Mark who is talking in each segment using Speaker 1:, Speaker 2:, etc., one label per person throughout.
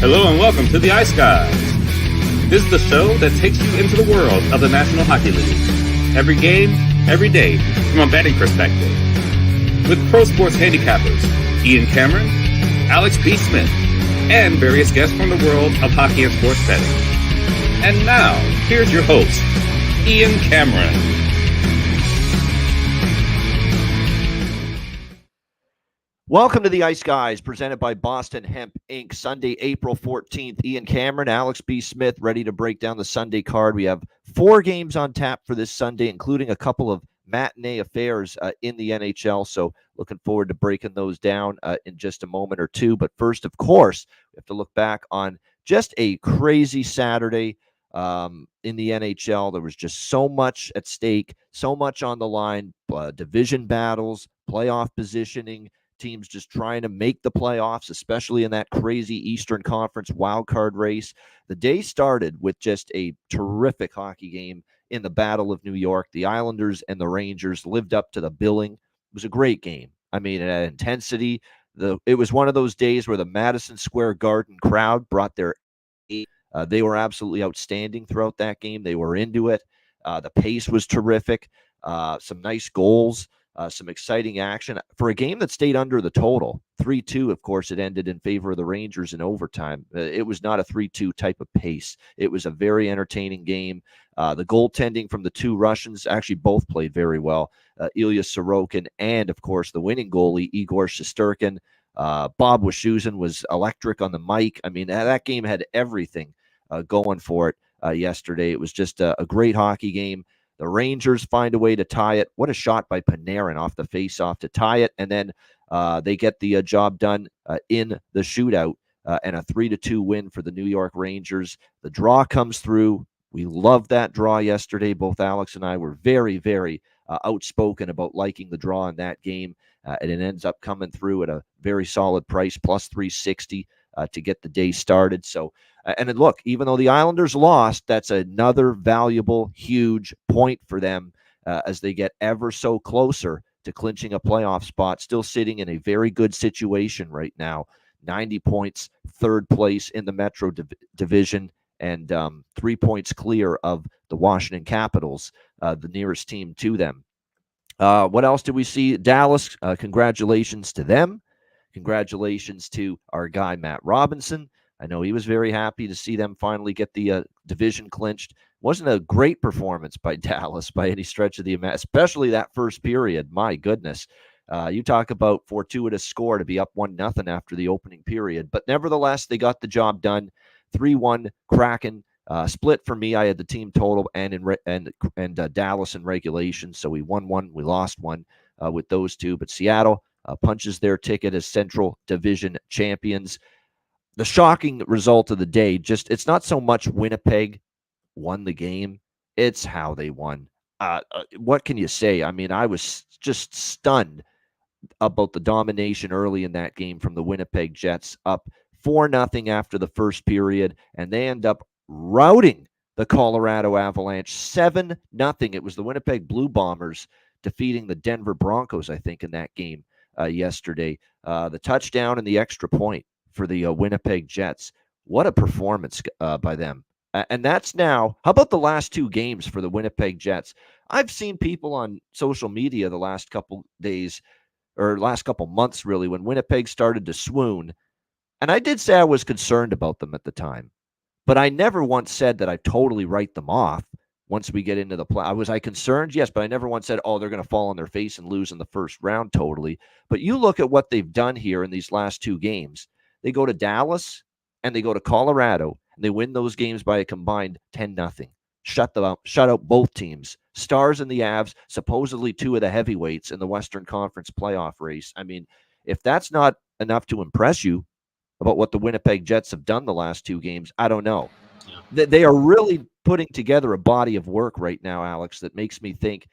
Speaker 1: Hello and welcome to the Ice Guys. This is the show that takes you into the world of the National Hockey League. Every game, every day, from a betting perspective. With pro sports handicappers, Ian Cameron, Alex P. Smith, and various guests from the world of hockey and sports betting. And now, here's your host, Ian Cameron.
Speaker 2: Welcome to the Ice Guys, presented by Boston Hemp Inc. Sunday, April 14th. Ian Cameron, Alex B. Smith, ready to break down the Sunday card. We have 4 games on tap for this Sunday, including a couple of matinee affairs in the NHL. So looking forward to breaking those down in just a moment or two. But first, of course, we have to look back on just a crazy Saturday in the NHL. There was just so much at stake, so much on the line, division battles, playoff positioning, teams just trying to make the playoffs, especially in that crazy Eastern Conference wildcard race. The day started with just a terrific hockey game in the Battle of New York. The Islanders and the Rangers lived up to the billing. It was a great game. I mean, it had intensity. It was one of those days where the Madison Square Garden crowd brought their they were absolutely outstanding throughout that game. They were into it. The pace was terrific. Some nice goals. Some exciting action for a game that stayed under the total. 3-2, of course, it ended in favor of the Rangers in overtime. It was not a 3-2 type of pace. It was a very entertaining game. The goaltending from the 2 Russians actually both played very well. Ilya Sorokin and, of course, the winning goalie, Igor Shesterkin. Bob Wischusen was electric on the mic. I mean, that game had everything going for it yesterday. It was just a great hockey game. The Rangers find a way to tie it. What a shot by Panarin off the faceoff to tie it. And then they get the job done in the shootout and a 3-2 win for the New York Rangers. The draw comes through. We loved that draw yesterday. Both Alex and I were very, very outspoken about liking the draw in that game. And it ends up coming through at a very solid price, plus 360 to get the day started. So, and then look, even though the Islanders lost, that's another valuable, huge point for them as they get ever so closer to clinching a playoff spot, still sitting in a very good situation right now. 90 points, 3rd place in the Metro Division, and 3 points clear of the Washington Capitals, the nearest team to them. What else did we see? Dallas, congratulations to them. Congratulations to our guy, Matt Robinson. I know he was very happy to see them finally get the division clinched. Wasn't a great performance by Dallas by any stretch of the imagination, especially that first period. My goodness. You talk about fortuitous score to be up 1-0 after the opening period. But nevertheless, they got the job done. 3-1 Kraken. Split for me. I had the team total and Dallas in regulation. So we won 1, we lost 1 with those two. But Seattle punches their ticket as Central Division champions. The shocking result of the day, it's not so much Winnipeg won the game, it's how they won. What can you say? I mean, I was just stunned about the domination early in that game from the Winnipeg Jets, up 4-0 after the first period, and they end up routing the Colorado Avalanche 7-0. It was the Winnipeg Blue Bombers defeating the Denver Broncos, I think, in that game yesterday. The touchdown and the extra point for the Winnipeg Jets. What a performance by them. And that's now, how about the last 2 games for the Winnipeg Jets? I've seen people on social media the last couple days, or last couple months really, when Winnipeg started to swoon. And I did say I was concerned about them at the time. But I never once said that I totally write them off once we get into the play. Was I concerned? Yes, but I never once said, oh, they're going to fall on their face and lose in the first round totally. But you look at what they've done here in these last 2 games. They go to Dallas and they go to Colorado, and they win those games by a combined 10-0. Shut out both teams. Stars and the Avs, supposedly 2 of the heavyweights in the Western Conference playoff race. I mean, if that's not enough to impress you about what the Winnipeg Jets have done the last 2 games, I don't know. Yeah. They are really putting together a body of work right now, Alex, that makes me think,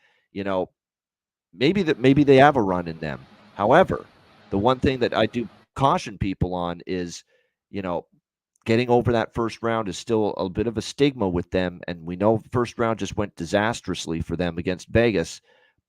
Speaker 2: maybe they have a run in them. However, the one thing that I do caution people on is, getting over that first round is still a bit of a stigma with them. And we know first round just went disastrously for them against Vegas.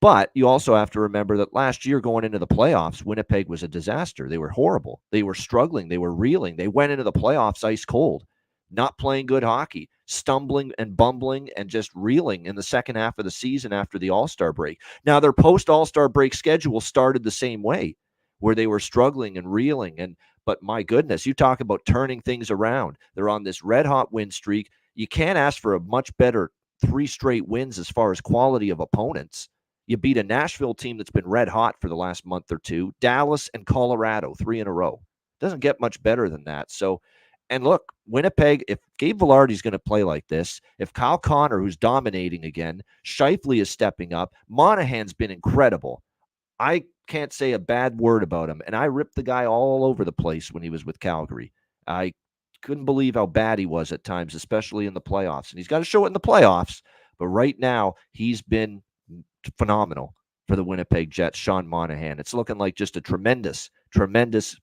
Speaker 2: But you also have to remember that last year going into the playoffs, Winnipeg was a disaster. They were horrible. They were struggling. They were reeling. They went into the playoffs ice cold, not playing good hockey, stumbling and bumbling and just reeling in the second half of the season after the All-Star break. Now, their post-All-Star break schedule started the same way, where they were struggling and reeling. But my goodness, you talk about turning things around. They're on this red-hot win streak. You can't ask for a much better 3 straight wins as far as quality of opponents. You beat a Nashville team that's been red hot for the last month or two, Dallas and Colorado, 3 in a row. Doesn't get much better than that. So, and look, Winnipeg, if Gabe Vilardi's going to play like this, if Kyle Connor, who's dominating again, Scheifele is stepping up, Monahan's been incredible. I can't say a bad word about him. And I ripped the guy all over the place when he was with Calgary. I couldn't believe how bad he was at times, especially in the playoffs. And he's got to show it in the playoffs. But right now, he's been phenomenal for the Winnipeg Jets, Sean Monahan. It's looking like just a tremendous, tremendous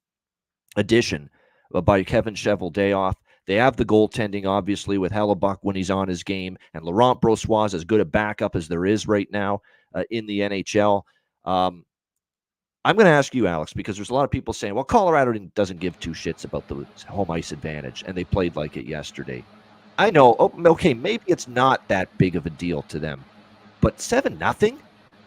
Speaker 2: addition by Kevin Cheveldayoff. They have the goaltending, obviously, with Hellebuck when he's on his game, and Laurent Brossoit is as good a backup as there is right now in the NHL. I'm going to ask you, Alex, because there's a lot of people saying, well, Colorado doesn't give 2 shits about the home ice advantage, and they played like it yesterday. I know, okay, maybe it's not that big of a deal to them, but 7-0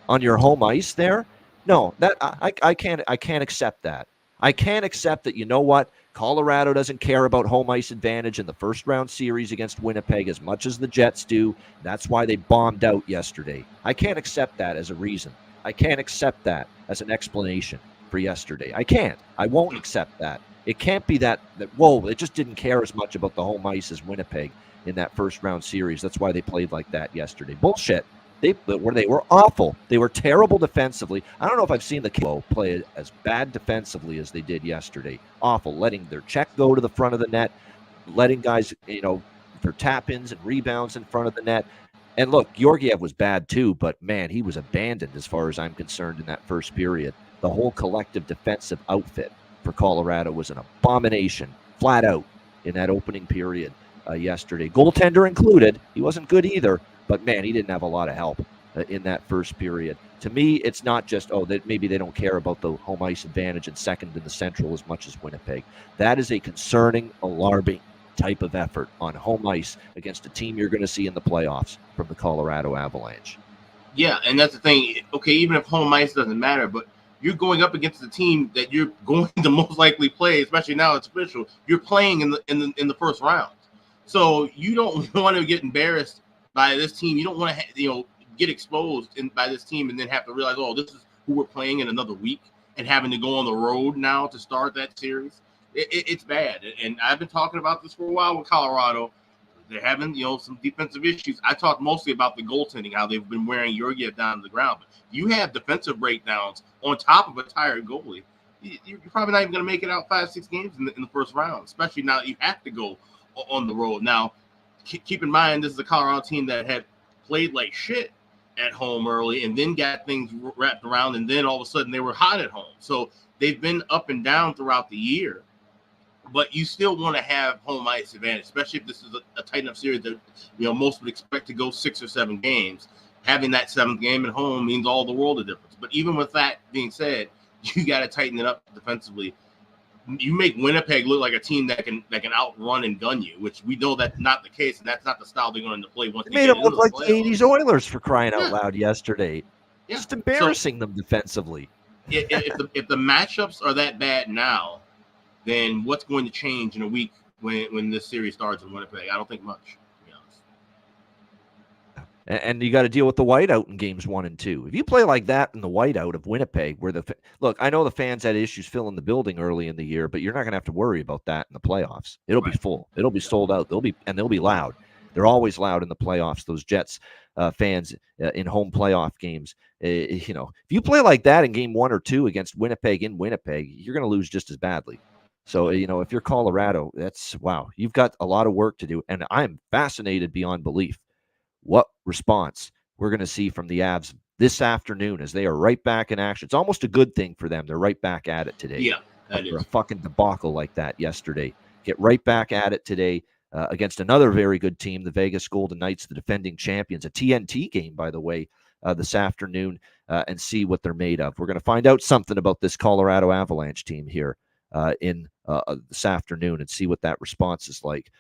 Speaker 2: on your home ice there? No, that I can't accept that. I can't accept that, you know what? Colorado doesn't care about home ice advantage in the first round series against Winnipeg as much as the Jets do. That's why they bombed out yesterday. I can't accept that as a reason. I can't accept that as an explanation for yesterday. I can't. I won't accept that. It can't be that whoa, it just didn't care as much about the home ice as Winnipeg in that first round series. That's why they played like that yesterday. Bullshit. They were awful. They were terrible defensively. I don't know if I've seen the Kilo play as bad defensively as they did yesterday. Awful, letting their check go to the front of the net, letting guys, for tap-ins and rebounds in front of the net. And look, Georgiev was bad too, but man, he was abandoned as far as I'm concerned in that first period. The whole collective defensive outfit for Colorado was an abomination, flat out, in that opening period yesterday. Goaltender included. He wasn't good either. But, man, he didn't have a lot of help in that first period. To me, it's not just, that maybe they don't care about the home ice advantage and second in the Central as much as Winnipeg. That is a concerning, alarming type of effort on home ice against a team you're going to see in the playoffs from the Colorado Avalanche.
Speaker 3: Yeah, and that's the thing. Okay, even if home ice doesn't matter, but you're going up against the team that you're going to most likely play, especially now it's official. You're playing in the first round. So you don't want to get embarrassed by this team. You don't want to, get exposed by this team and then have to realize, this is who we're playing in another week and having to go on the road now to start that series. It's bad. And I've been talking about this for a while with Colorado. They're having, some defensive issues. I talked mostly about the goaltending, how they've been wearing Georgiev down to the ground. But you have defensive breakdowns on top of a tired goalie. You're probably not even going to make it out 5-6 games in the first round, especially now that you have to go on the road. Now, keep in mind, this is a Colorado team that had played like shit at home early and then got things wrapped around, and then all of a sudden they were hot at home. So they've been up and down throughout the year, but you still want to have home ice advantage, especially if this is a tight enough series that most would expect to go 6 or 7 games. Having that 7th game at home means all the world of difference. But even with that being said, you got to tighten it up defensively. You make Winnipeg look like a team that can outrun and gun you, which we know that's not the case, and that's not the style they're going to play. Once
Speaker 2: they made them look like the 80s Oilers, for crying out loud yesterday.
Speaker 3: Yeah.
Speaker 2: Just embarrassing them defensively.
Speaker 3: If the matchups are that bad now, then what's going to change in a week when this series starts in Winnipeg? I don't think much, to be honest.
Speaker 2: And you got to deal with the whiteout in games 1 and 2. If you play like that in the whiteout of Winnipeg, where look, I know the fans had issues filling the building early in the year, but you're not going to have to worry about that in the playoffs. It'll be full. It'll be sold out. They'll be loud. They're always loud in the playoffs. Those Jets fans in home playoff games. If you play like that in game 1 or 2 against Winnipeg in Winnipeg, you're going to lose just as badly. So, if you're Colorado, you've got a lot of work to do. And I'm fascinated beyond belief what response we're going to see from the Avs this afternoon as they are right back in action. It's almost a good thing for them. They're right back at it today.
Speaker 3: Yeah, that
Speaker 2: after a fucking debacle like that yesterday. Get right back at it today against another very good team, the Vegas Golden Knights, the defending champions. A TNT game, by the way, this afternoon and see what they're made of. We're going to find out something about this Colorado Avalanche team here in this afternoon and see what that response is like.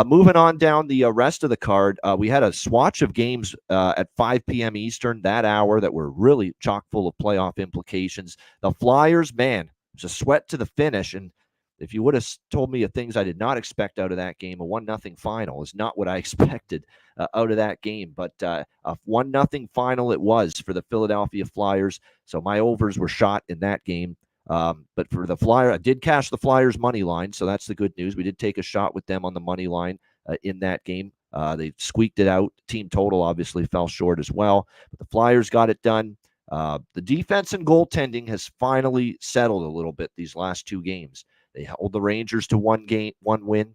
Speaker 2: Moving on down the rest of the card, we had a swatch of games at 5 p.m. Eastern, that hour, that were really chock full of playoff implications. The Flyers, man, it was a sweat to the finish. And if you would have told me of things I did not expect out of that game, a 1-0 final is not what I expected out of that game. But a 1-0 final it was for the Philadelphia Flyers. So my overs were shot in that game. But for the Flyer, I did cash the Flyers money line, so that's the good news. We did take a shot with them on the money line in that game. They squeaked it out. Team total obviously fell short as well, but the Flyers got it done. The defense and goaltending has finally settled a little bit these last two games. They held the Rangers to one win.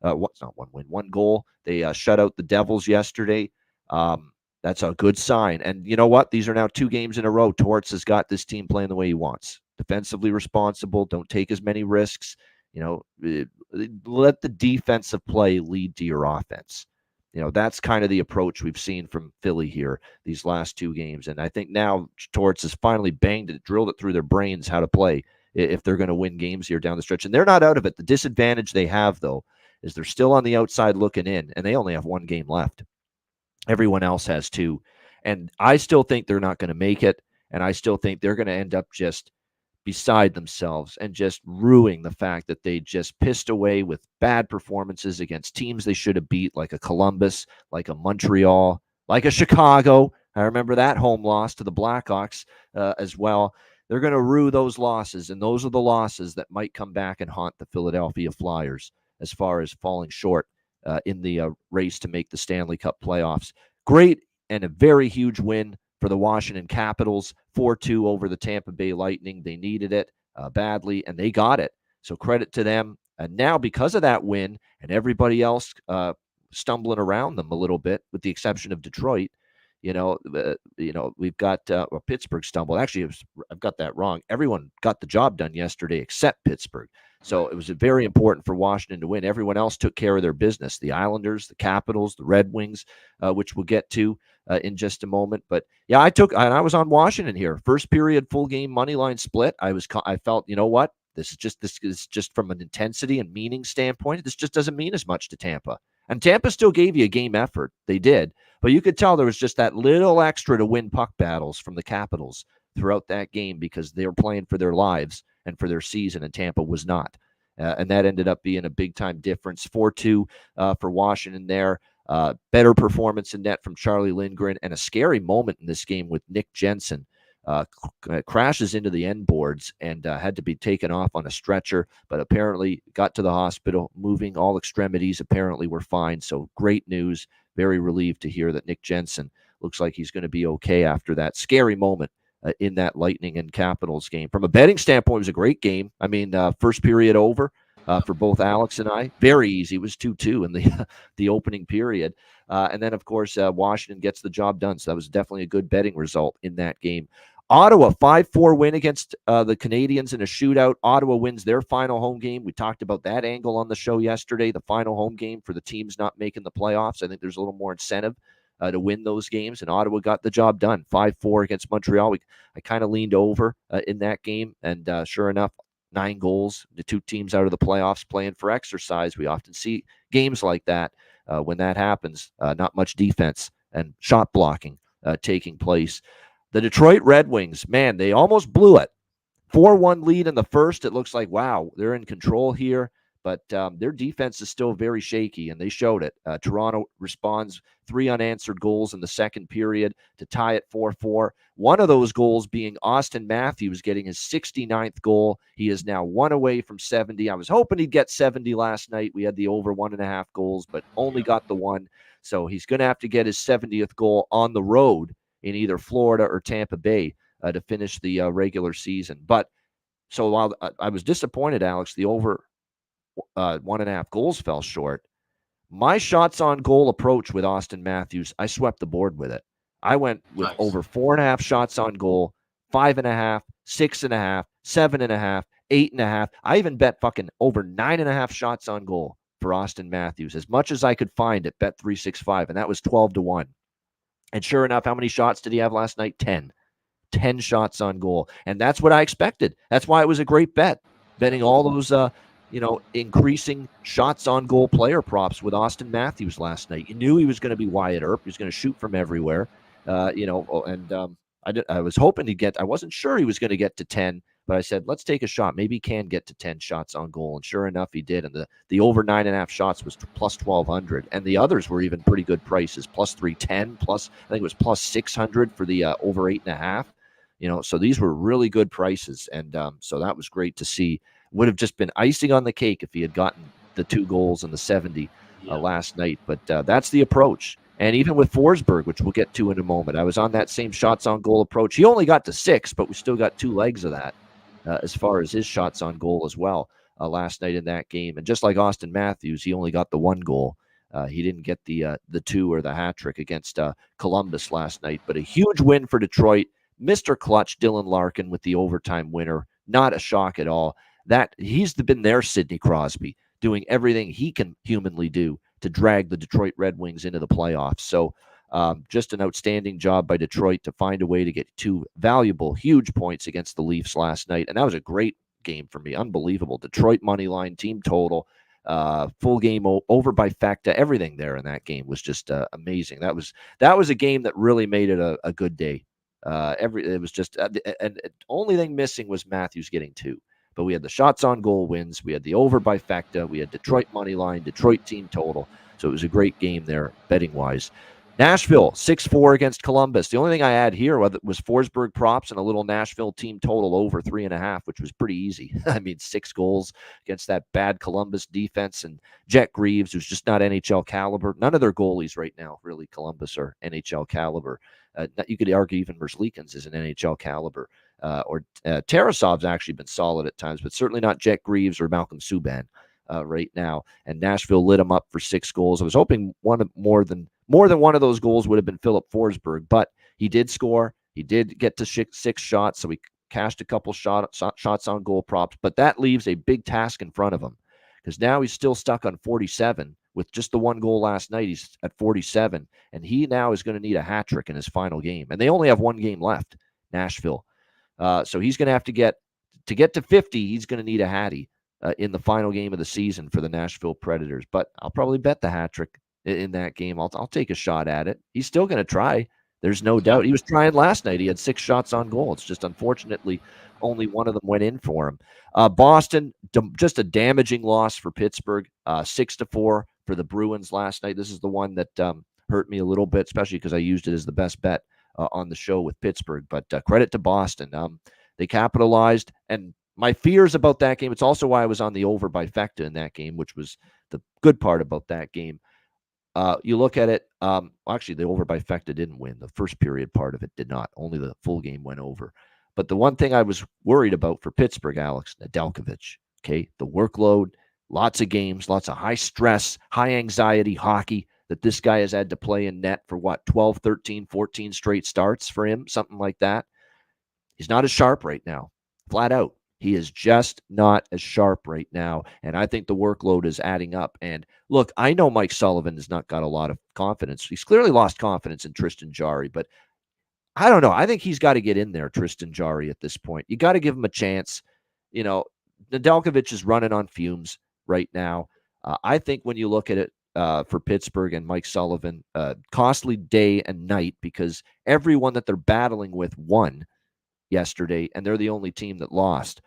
Speaker 2: One goal. They shut out the Devils yesterday. That's a good sign. And you know what? These are now 2 games in a row. Torts has got this team playing the way he wants. Defensively responsible. Don't take as many risks. Let the defensive play lead to your offense. That's kind of the approach we've seen from Philly here these last 2 games. And I think now Torts has finally drilled it through their brains how to play if they're going to win games here down the stretch. And they're not out of it. The disadvantage they have, though, is they're still on the outside looking in, and they only have 1 game left. Everyone else has 2. And I still think they're not going to make it, and I still think they're going to end up just beside themselves and just ruining the fact that they just pissed away with bad performances against teams they should have beat, like a Columbus, like a Montreal, like a Chicago. I remember that home loss to the Blackhawks as well. They're going to rue those losses, and those are the losses that might come back and haunt the Philadelphia Flyers as far as falling short in the race to make the Stanley Cup playoffs. Great and a very huge win for the Washington Capitals, 4-2 over the Tampa Bay Lightning. They needed it badly, and they got it. So credit to them. And now, because of that win and everybody else stumbling around them a little bit, with the exception of Detroit, we've got Pittsburgh stumbled. Actually, I've got that wrong. Everyone got the job done yesterday except Pittsburgh. So it was very important for Washington to win. Everyone else took care of their business. The Islanders, the Capitals, the Red Wings, which we'll get to in just a moment. But yeah, I was on Washington here. First period, full game money line split. I felt, you know what? This is just from an intensity and meaning standpoint. This just doesn't mean as much to Tampa. And Tampa still gave you a game effort. They did. But you could tell there was just that little extra to win puck battles from the Capitals throughout that game because they were playing for their lives and for their season, and Tampa was not. And that ended up being a big-time difference. 4-2 for Washington there. Better performance in net from Charlie Lindgren, and a scary moment in this game with Nick Jensen. Crashes into the end boards and had to be taken off on a stretcher, but apparently got to the hospital, moving. All extremities apparently were fine. So great news. Very relieved to hear that Nick Jensen looks like he's going to be okay after that scary moment in that Lightning and Capitals game. From a betting standpoint, it was a great game. I mean, first period over for both Alex and I. Very easy. It was 2-2 in the opening period. And then, of course, Washington gets the job done. So that was definitely a good betting result in that game. Ottawa, 5-4 win against the Canadiens in a shootout. Ottawa wins their final home game. We talked about that angle on the show yesterday, the final home game for the teams not making the playoffs. I think there's a little more incentive to win those games, and Ottawa got the job done. 5-4 against Montreal. I kind of leaned over in that game, and sure enough, 9 goals. The 2 teams out of the playoffs playing for exercise. We often see games like that when that happens. Not much defense and shot blocking taking place. The Detroit Red Wings, man, they almost blew it. 4-1 lead in the first. It looks like, wow, they're in control here. But their defense is still very shaky, and they showed it. Toronto responds, 3 unanswered goals in the second period to tie it 4-4. One of those goals being Austin Matthews getting his 69th goal. He is now 1 away from 70. I was hoping he'd get 70 last night. We had the over 1.5 goals, but only got the 1. So he's going to have to get his 70th goal on the road in either Florida or Tampa Bay to finish the regular season. But so while I was disappointed, Alex, the over 1.5 goals fell short. My shots on goal approach with Austin Matthews, I swept the board with it. I went with over 4.5 shots on goal, 5.5, 6.5, 7.5, 8.5. I even bet fucking over 9.5 shots on goal for Austin Matthews, as much as I could find at Bet365, and that was 12-1. And sure enough, how many shots did he have last night? 10. 10 shots on goal. And that's what I expected. That's why it was a great bet. Betting all those, increasing shots on goal player props with Austin Matthews last night. You knew he was going to be Wyatt Earp. He was going to shoot from everywhere. I was hoping to get, I wasn't sure he was going to get to 10, but I said, let's take a shot. Maybe he can get to 10 shots on goal. And sure enough, he did. And the over 9.5 shots was plus 1,200. And the others were even pretty good prices, plus 310, plus, I think it was plus 600 for the over 8.5. So these were really good prices. And so that was great to see. Would have just been icing on the cake if he had gotten the 2 goals and the 70 last night. But that's the approach. And even with Forsberg, which we'll get to in a moment, I was on that same shots on goal approach. He only got to 6, but we still got 2 legs of that as far as his shots on goal as well last night in that game. And just like Austin Matthews, he only got the 1 goal. He didn't get the 2 or the hat trick against Columbus last night. But a huge win for Detroit. Mr. Clutch, Dylan Larkin with the overtime winner. Not a shock at all. That he's been their Sidney Crosby, doing everything he can humanly do to drag the Detroit Red Wings into the playoffs. So just an outstanding job by Detroit to find a way to get 2 valuable, huge points against the Leafs last night. And that was a great game for me. Unbelievable. Detroit money line, team total, full game over by Facta. Everything there in that game was just amazing. That was a game that really made it a good day. It was just, and the only thing missing was Matthews getting 2. But we had the shots on goal wins. We had the over by Facta. We had Detroit money line, Detroit team total. So it was a great game there, betting wise. Nashville 6-4 against Columbus. The only thing I add here was Forsberg props and a little Nashville team total over 3.5, which was pretty easy. I mean, 6 goals against that bad Columbus defense, and Jet Greaves, who's just not NHL caliber. None of their goalies right now, really, Columbus are NHL caliber. You could argue even Merzlikins is an NHL caliber. Tarasov's actually been solid at times, but certainly not Jet Greaves or Malcolm Subban right now. And Nashville lit him up for 6 goals. I was hoping more than one of those goals would have been Philip Forsberg, but he did score. He did get to 6 shots, so he cashed a couple shots on goal props. But that leaves a big task in front of him, because now he's still stuck on 47 with just the 1 goal last night. He's at 47, and he now is going to need a hat trick in his final game. And they only have 1 game left, Nashville. So he's going to have to get to 50. He's going to need a hattie in the final game of the season for the Nashville Predators. But I'll probably bet the hat trick in that game. I'll take a shot at it. He's still going to try. There's no doubt. He was trying last night. He had 6 shots on goal. It's just unfortunately only one of them went in for him. Boston, just a damaging loss for Pittsburgh. 6-4 for the Bruins last night. This is the one that hurt me a little bit, especially because I used it as the best bet on the show with Pittsburgh. But credit to Boston. They capitalized. And my fears about that game, it's also why I was on the over by Facta in that game, which was the good part about that game. You look at it, actually, the over by Facta didn't win. The first period part of it did not. Only the full game went over. But the one thing I was worried about for Pittsburgh, Alex, Nedeljkovic, okay, the workload, lots of games, lots of high stress, high anxiety hockey that this guy has had to play in net for 12, 13, 14 straight starts for him, something like that. He's not as sharp right now, flat out. He is just not as sharp right now, and I think the workload is adding up. And look, I know Mike Sullivan has not got a lot of confidence. He's clearly lost confidence in Tristan Jarry, but I don't know. I think he's got to get in there, Tristan Jarry, at this point. You got to give him a chance. Nedeljkovic is running on fumes right now. I think when you look at it for Pittsburgh and Mike Sullivan, costly day and night, because everyone that they're battling with won yesterday, and they're the only team that lost.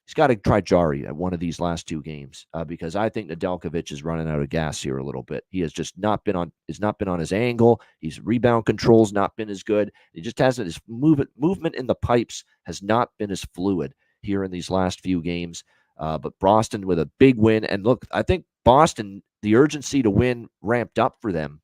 Speaker 2: He's got to try Jarry at one of these last 2 games because I think Nedeljkovic is running out of gas here a little bit. He has just not been on his angle. His rebound control's not been as good. He just hasn't. His movement in the pipes has not been as fluid here in these last few games. But Boston with a big win, and look, I think Boston, the urgency to win ramped up for them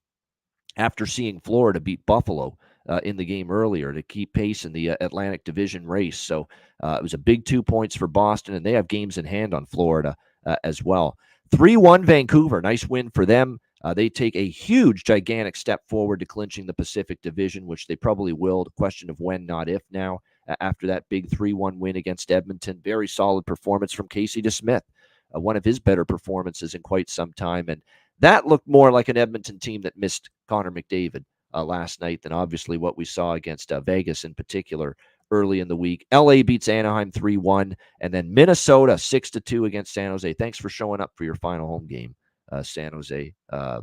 Speaker 2: after seeing Florida beat Buffalo in the game earlier to keep pace in the Atlantic Division race. So it was a big 2 points for Boston, and they have games in hand on Florida as well. 3-1 Vancouver. Nice win for them. They take a huge, gigantic step forward to clinching the Pacific Division, which they probably will. The question of when, not if now, after that big 3-1 win against Edmonton. Very solid performance from Casey DeSmith, one of his better performances in quite some time. And that looked more like an Edmonton team that missed Connor McDavid last night than obviously what we saw against Vegas in particular early in the week. LA beats Anaheim 3-1, and then Minnesota 6-2 against San Jose. Thanks for showing up for your final home game, San Jose.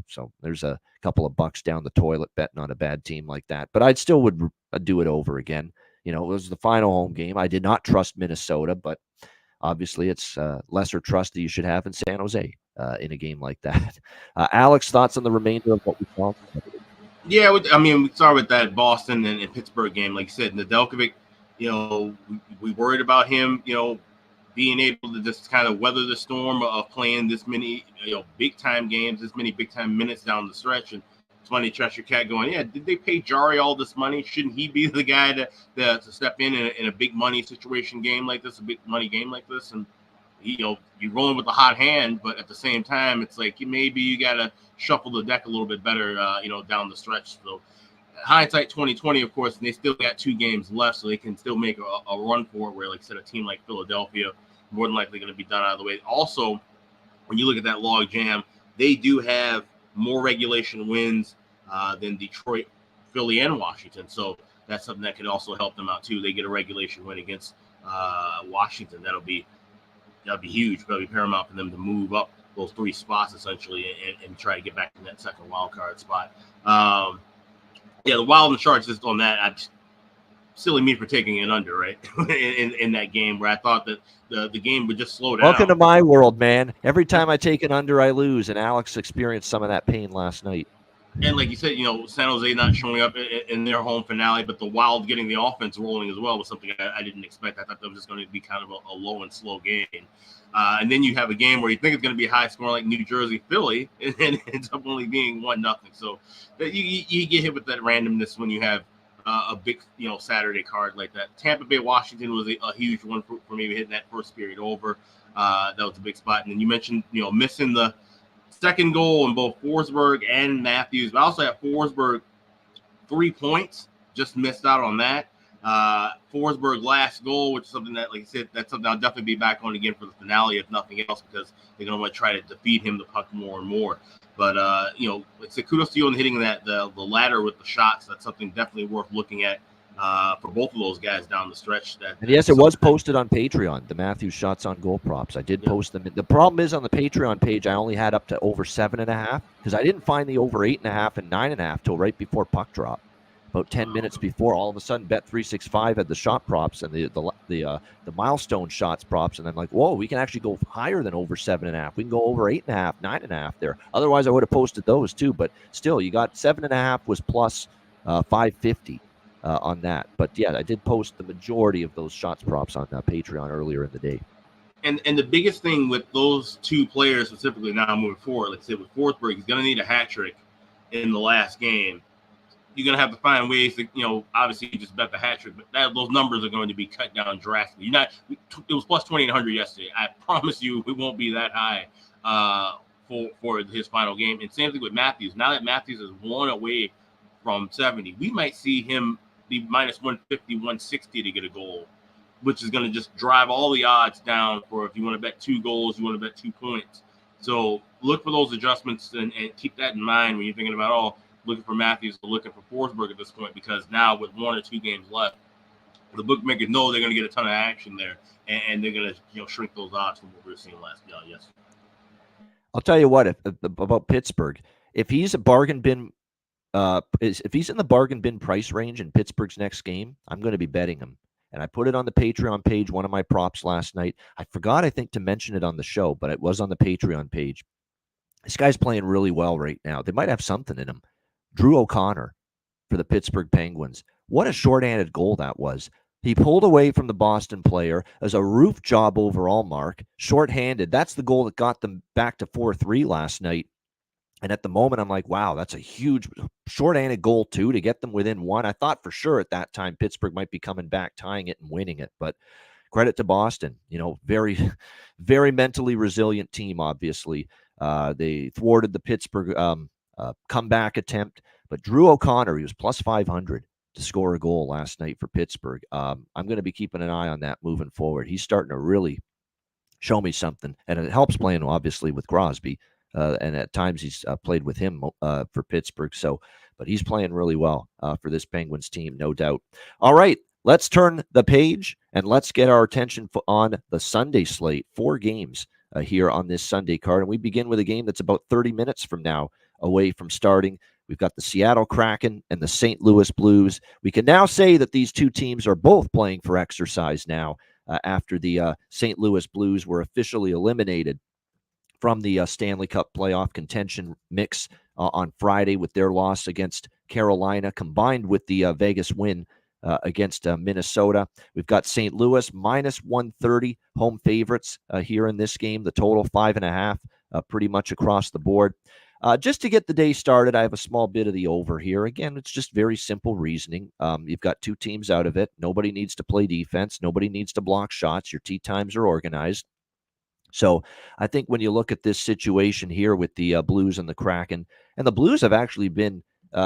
Speaker 2: So there's a couple of bucks down the toilet betting on a bad team like that, but I still would do it over again. It was the final home game. I did not trust Minnesota, but obviously it's lesser trust that you should have in San Jose in a game like that. Alex, thoughts on the remainder of what we saw?
Speaker 3: Yeah, I mean, we started with that Boston and Pittsburgh game. Like you said, Nedeljkovic, we worried about him, being able to just kind of weather the storm of playing this many, big-time games, this many big-time minutes down the stretch. And it's funny, Cheshire Cat going, yeah, did they pay Jari all this money? Shouldn't he be the guy to step in a big money situation game like this, a big money game like this? And, you're rolling with the hot hand, but at the same time, it's like maybe you got to shuffle the deck a little bit better, down the stretch. So hindsight 2020, of course, and they still got 2 games left, so they can still make a run for it where, like I said, a team like Philadelphia more than likely going to be done out of the way. Also, when you look at that log jam, they do have more regulation wins than Detroit, Philly, and Washington. So that's something that could also help them out, too. They get a regulation win against Washington. That'll be huge. Probably paramount for them to move up those 3 spots essentially and try to get back in that second wild card spot. The Wild and Sharks, just on that, silly me for taking it under, right? in that game where I thought that the game would just slow down.
Speaker 2: Welcome to my world, man. Every time I take an under, I lose, and Alex experienced some of that pain last night.
Speaker 3: And like you said, San Jose not showing up in their home finale, but the Wild getting the offense rolling as well was something I didn't expect. I thought that was just going to be kind of a low and slow game. And then you have a game where you think it's going to be high scoring like New Jersey, Philly, and it ends up only being 1-0. So you get hit with that randomness when you have a big, Saturday card like that. Tampa Bay, Washington was a huge one for maybe hitting that first period over. That was a big spot. And then you mentioned, missing the second goal in both Forsberg and Matthews. But I also have Forsberg 3 points, just missed out on that. Forsberg last goal, which is something that, like I said, that's something I'll definitely be back on again for the finale, if nothing else, because they're going to want to try to defeat him the puck more and more. But, like I said, kudos to you on hitting the ladder with the shots. That's something definitely worth looking at for both of those guys down the stretch. And
Speaker 2: yes, it was posted on Patreon, the Matthews shots on goal props. I did post them. The problem is on the Patreon page, I only had up to over 7.5 because I didn't find the over 8.5 and 9.5 till right before puck drop. About 10 minutes before, all of a sudden, Bet365 had the shot props and the milestone shots props, and I'm like, whoa, we can actually go higher than over 7.5. We can go over 8.5, 9.5 there. Otherwise, I would have posted those too. But still, you got 7.5 was plus 550 on that. But yeah, I did post the majority of those shots props on Patreon earlier in the day.
Speaker 3: And the biggest thing with those 2 players specifically now moving forward, like I said, with Forsberg, he's going to need a hat trick in the last game. You're going to have to find ways to, obviously you just bet the hat trick, but those numbers are going to be cut down drastically. It was plus 2,800 yesterday. I promise you it won't be that high for his final game. And same thing with Matthews. Now that Matthews is 1 away from 70, we might see him be minus 150, 160 to get a goal, which is going to just drive all the odds down for if you want to bet 2 goals, you want to bet 2 points. So look for those adjustments and keep that in mind when you're thinking about, looking for Matthews or looking for Forsberg at this point, because now with 1 or 2 games left, the bookmakers know they're going to get a ton of action there, and they're going to shrink those odds from what we were seeing yesterday.
Speaker 2: I'll tell you what, about Pittsburgh, if he's a bargain bin, if he's in the bargain bin price range in Pittsburgh's next game, I'm going to be betting him. And I put it on the Patreon page, one of my props last night. I forgot, I think, to mention it on the show, but it was on the Patreon page. This guy's playing really well right now. They might have something in him. Drew O'Connor for the Pittsburgh Penguins. What a shorthanded goal that was. He pulled away from the Boston player as a roof job overall, Mark. Shorthanded. That's the goal that got them back to 4-3 last night. And at the moment, I'm like, wow, that's a huge shorthanded goal, too, to get them within 1. I thought for sure at that time Pittsburgh might be coming back, tying it and winning it. But credit to Boston. Very, very mentally resilient team, obviously. They thwarted the Pittsburgh comeback attempt, but Drew O'Connor, he was plus 500 to score a goal last night for Pittsburgh. I'm going to be keeping an eye on that moving forward. He's starting to really show me something, and it helps playing obviously with Crosby, and at times he's played with him for Pittsburgh. So but he's playing really well for this Penguins team, no doubt. All right, let's turn the page and let's get our attention on the Sunday slate. 4 games here on this Sunday card, and we begin with a game that's about 30 minutes from now away from starting. We've got the Seattle Kraken and the St. Louis Blues. We can now say that these two teams are both playing for exercise now after the St. Louis Blues were officially eliminated from the Stanley Cup playoff contention mix on Friday with their loss against Carolina, combined with the Vegas win against Minnesota. We've got St. Louis minus 130 home favorites here in this game. The total 5.5, pretty much across the board. Just to get the day started, I have a small bit of the over here. Again, it's just very simple reasoning. You've got two teams out of it. Nobody needs to play defense. Nobody needs to block shots. Your tee times are organized. So I think when you look at this situation here with the Blues and the Kraken, and the Blues have actually been,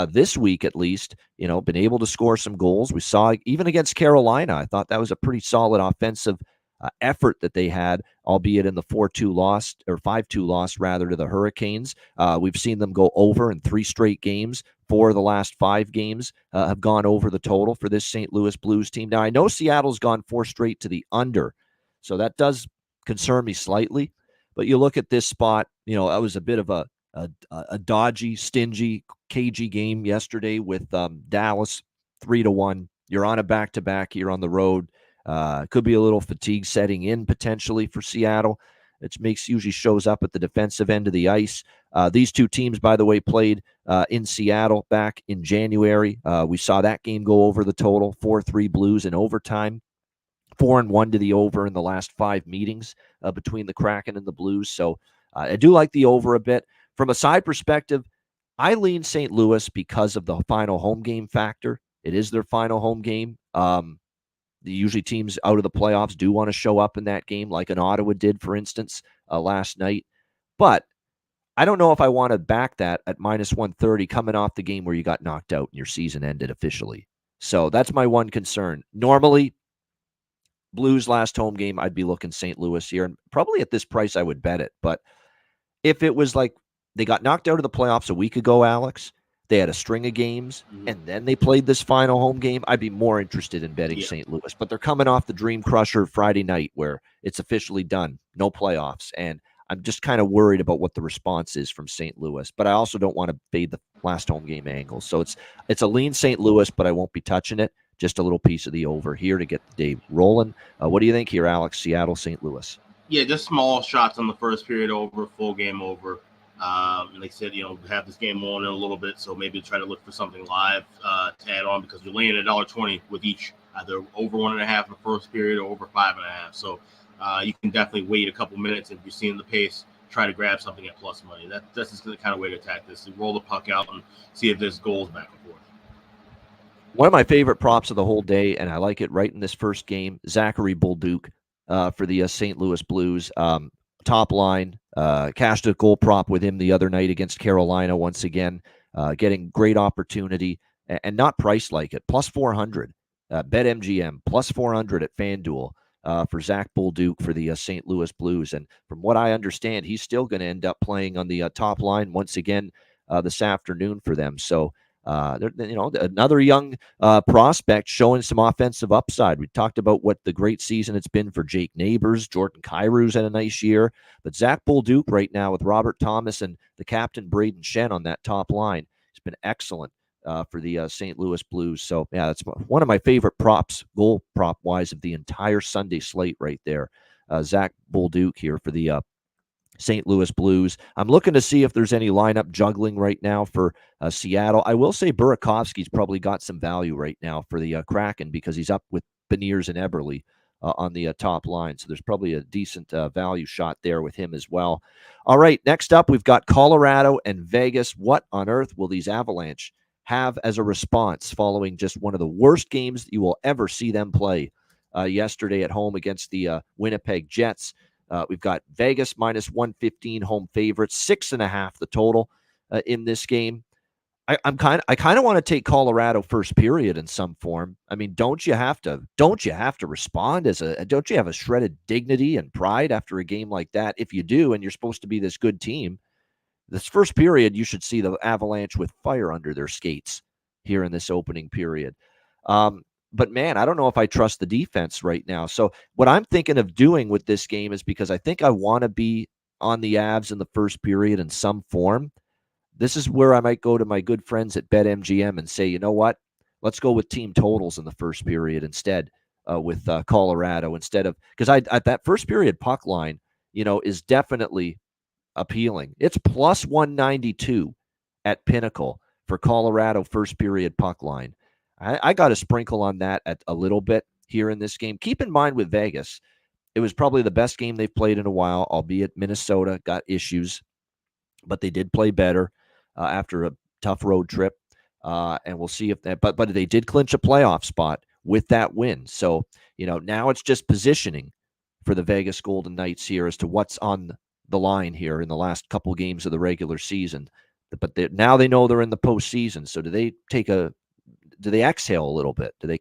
Speaker 2: this week at least, been able to score some goals. We saw even against Carolina, I thought that was a pretty solid offensive effort that they had, albeit in the 4-2 loss, or 5-2 loss rather, to the Hurricanes. We've seen them go over in 3 straight games. 4 of the last 5 games have gone over the total for this St. Louis Blues team. Now, I know Seattle's gone 4 straight to the under, so that does concern me slightly. But you look at this spot, that was a bit of a dodgy, stingy, cagey game yesterday with Dallas 3-1. You're on a back-to-back here on the road. Could be a little fatigue setting in potentially for Seattle. It usually shows up at the defensive end of the ice. These two teams, by the way, played in Seattle back in January. We saw that game go over the total, 4-3 Blues in overtime. 4-1 to the over in the last 5 meetings between the Kraken and the Blues. So I do like the over a bit. From a side perspective, I lean St. Louis because of the final home game factor. It is their final home game. Usually teams out of the playoffs do want to show up in that game, like an Ottawa did, for instance, last night. But I don't know if I want to back that at minus 130 coming off the game where you got knocked out and your season ended officially. So that's my one concern. Normally, Blues last home game, I'd be looking St. Louis here. And probably at this price, I would bet it. But if it was like they got knocked out of the playoffs a week ago, Alex, they had a string of games, and then they played this final home game, I'd be more interested in betting St. Louis. But they're coming off the Dream Crusher Friday night where it's officially done, no playoffs. And I'm just kind of worried about what the response is from St. Louis. But I also don't want to fade the last home game angle. So it's a lean St. Louis, but I won't be touching it. Just a little piece of the over here to get the day rolling. What do you think here, Alex? Seattle, St. Louis?
Speaker 3: Yeah, just small shots on the first period over, full game over. And they said, have this game on in a little bit, so maybe try to look for something live to add on because you're laying $1.20 with each, either over 1.5 in the first period or over 5.5. So you can definitely wait a couple minutes if you're seeing the pace, try to grab something at plus money. That's just the kind of way to attack this. You roll the puck out and see if there's goals back and forth.
Speaker 2: One of my favorite props of the whole day, and I like it right in this first game, Zachary Bolduc for the St. Louis Blues. Top line, cashed a goal prop with him the other night against Carolina once again, getting great opportunity and not priced like it. Plus 400, BetMGM, plus 400 at FanDuel for Zach Bolduc for the St. Louis Blues. And from what I understand, he's still going to end up playing on the top line once again this afternoon for them. So, another young prospect showing some offensive upside. We talked about what the great season it's been for Jake Neighbors. Jordan Kyrie's had a nice year. But Zach Bolduc right now with Robert Thomas and the captain Braden Shen on that top line has been excellent for the St. Louis Blues. So, yeah, that's one of my favorite props, goal prop-wise, of the entire Sunday slate right there. Zach Bolduc here for the St. Louis Blues. I'm looking to see if there's any lineup juggling right now for Seattle. I will say Burakovsky's probably got some value right now for the Kraken because he's up with Beniers and Eberle on the top line. So there's probably a decent value shot there with him as well. All right, next up, we've got Colorado and Vegas. What on earth will these Avalanche have as a response following just one of the worst games that you will ever see them play yesterday at home against the Winnipeg Jets? We've got Vegas minus 115 home favorites, 6.5 the total in this game. I kind of want to take Colorado first period in some form. I mean, don't you have to respond don't you have a shredded dignity and pride after a game like that? If you do, and you're supposed to be this good team, This first period, you should see the Avalanche with fire under their skates here in this opening period. But man, I don't know if I trust the defense right now. So what I'm thinking of doing with this game is, because I think I want to be on the Avs in the first period in some form, this is where I might go to my good friends at BetMGM and say, you know what? Let's go with team totals in the first period instead, with Colorado, instead of, because at that first period puck line, is definitely appealing. It's plus 192 at Pinnacle for Colorado first period puck line. I got a sprinkle on that at a little bit here in this game. Keep in mind with Vegas, it was probably the best game they've played in a while, albeit Minnesota got issues, but they did play better after a tough road trip. And we'll see if that, but they did clinch a playoff spot with that win. So, now it's just positioning for the Vegas Golden Knights here as to what's on the line here in the last couple games of the regular season. But now they know they're in the postseason. So do they exhale a little bit? Do they,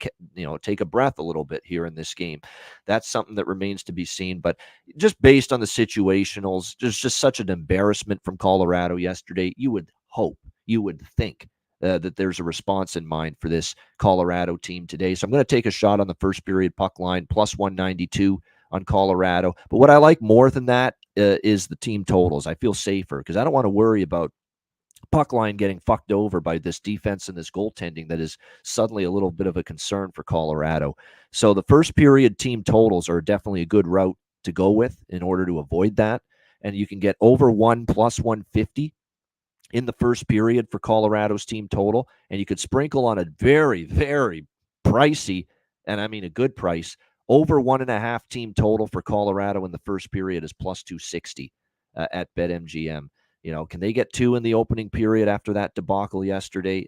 Speaker 2: take a breath a little bit here in this game? That's something that remains to be seen. But just based on the situationals, there's just such an embarrassment from Colorado yesterday. You would think that there's a response in mind for this Colorado team today. So I'm going to take a shot on the first period puck line, plus 192 on Colorado. But what I like more than that is the team totals. I feel safer because I don't want to worry about puck line getting fucked over by this defense and this goaltending that is suddenly a little bit of a concern for Colorado. So the first period team totals are definitely a good route to go with in order to avoid that. And you can get over 1 plus 150 in the first period for Colorado's team total. And you could sprinkle on a very, very pricey, and I mean a good price, over 1.5 team total for Colorado in the first period is plus 260 at BetMGM. Can they get 2 in the opening period after that debacle yesterday?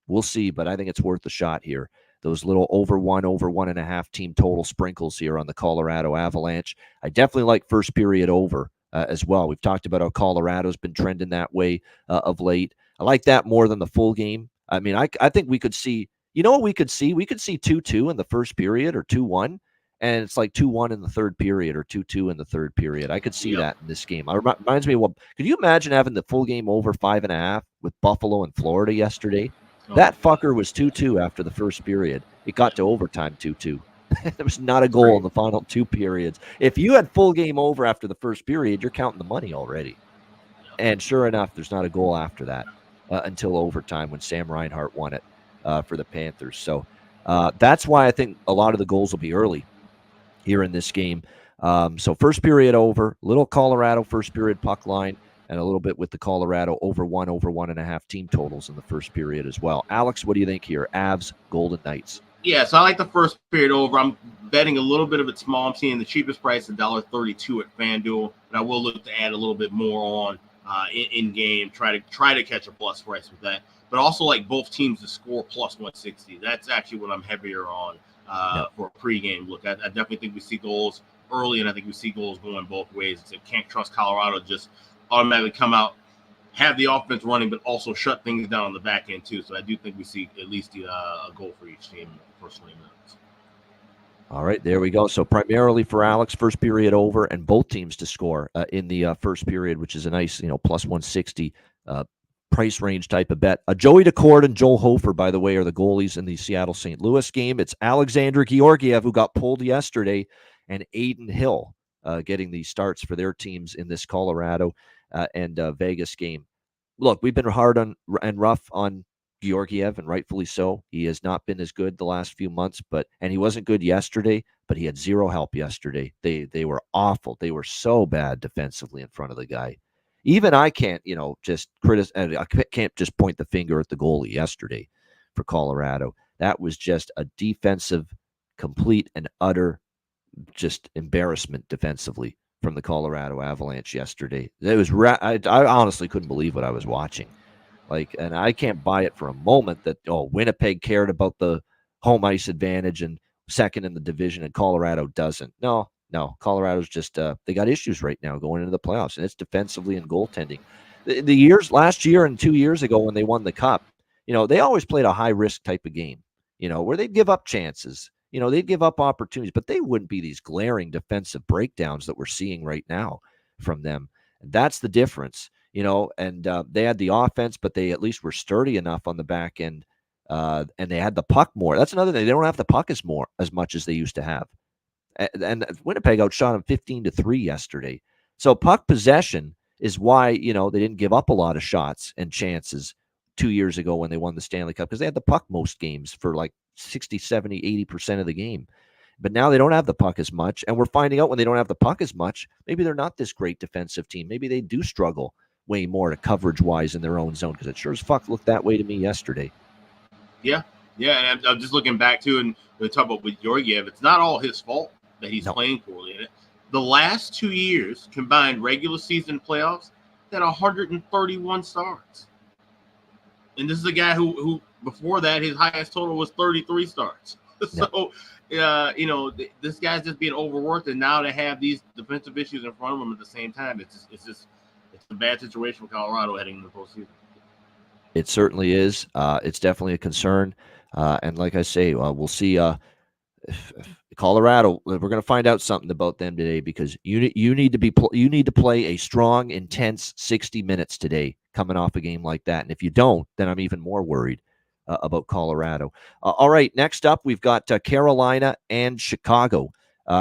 Speaker 2: We'll see, but I think it's worth a shot here. Those little over 1.5 team total sprinkles here on the Colorado Avalanche. I definitely like first period over as well. We've talked about how Colorado's been trending that way of late. I like that more than the full game. I mean, I think we could see, what we could see? We could see 2-2 in the first period or 2-1. And it's like 2-1 in the third period or 2-2 in the third period. I could see that in this game. It reminds me of could you imagine having the full game over 5.5 with Buffalo and Florida yesterday? That fucker was 2-2 after the first period. It got to overtime 2-2. There was not a goal in the final 2 periods. If you had full game over after the first period, you're counting the money already. And sure enough, there's not a goal after that until overtime when Sam Reinhart won it for the Panthers. So that's why I think a lot of the goals will be early here in this game. So first period over, little Colorado first period puck line, and a little bit with the Colorado over 1.5 team totals in the first period as well. Alex, what do you think here? Avs, Golden Knights.
Speaker 3: Yeah, so I like the first period over. I'm betting a little bit of it small. I'm seeing the cheapest price, $1.32 at FanDuel, but I will look to add a little bit more on in game. Try to catch a plus price with that, but also like both teams to score plus 160. That's actually what I'm heavier on for a pregame look. I definitely think we see goals early, and I think we see goals going both ways. I can't trust Colorado to just automatically come out, have the offense running, but also shut things down on the back end too. So I do think we see at least a goal for each team in the first 20 minutes.
Speaker 2: All right, there we go. So primarily for Alex, first period over, and both teams to score in the first period, which is a nice, plus 160 price range type of bet. Joey Decord and Joel Hofer, by the way, are the goalies in the Seattle St. Louis game. It's Alexander Georgiev, who got pulled yesterday, and Aiden Hill getting the starts for their teams in this Colorado and Vegas game. Look, we've been hard on and rough on Georgiev, and rightfully so. He has not been as good the last few months, and he wasn't good yesterday, but he had zero help yesterday. They were awful. They were so bad defensively in front of the guy. Even I can't, just criticize. I can't just point the finger at the goalie yesterday for Colorado. That was just a defensive, complete and utter, just embarrassment defensively from the Colorado Avalanche yesterday. It was I honestly couldn't believe what I was watching. And I can't buy it for a moment that Winnipeg cared about the home ice advantage and second in the division, and Colorado doesn't. No, Colorado's just they got issues right now going into the playoffs, and it's defensively and goaltending. The years last year and 2 years ago when they won the cup, they always played a high risk type of game, where they'd give up chances, they'd give up opportunities, but they wouldn't be these glaring defensive breakdowns that we're seeing right now from them. And that's the difference. and they had the offense, but they at least were sturdy enough on the back end, and they had the puck more. That's another thing. They don't have the puck as much as they used to have. And Winnipeg outshot them 15-3 yesterday. So puck possession is why, they didn't give up a lot of shots and chances 2 years ago when they won the Stanley Cup, because they had the puck most games for like 60, 70, 80% of the game. But now they don't have the puck as much, and we're finding out when they don't have the puck as much, maybe they're not this great defensive team. Maybe they do struggle way more to coverage-wise in their own zone, because it sure as fuck looked that way to me yesterday.
Speaker 3: Yeah, and I'm just looking back to, and we talk about with Georgiev, it's not all his fault that he's playing poorly in it. The last 2 years, combined regular season playoffs, had 131 starts. And this is a guy who before that, his highest total was 33 starts. So, this guy's just being overworked, and now to have these defensive issues in front of him at the same time, it's a bad situation for Colorado heading into the postseason.
Speaker 2: It certainly is. It's definitely a concern. And like I say, we'll see. Colorado, we're going to find out something about them today, because you need to play a strong, intense 60 minutes today, coming off a game like that. And if you don't, then I'm even more worried about Colorado. All right, next up we've got Carolina and Chicago.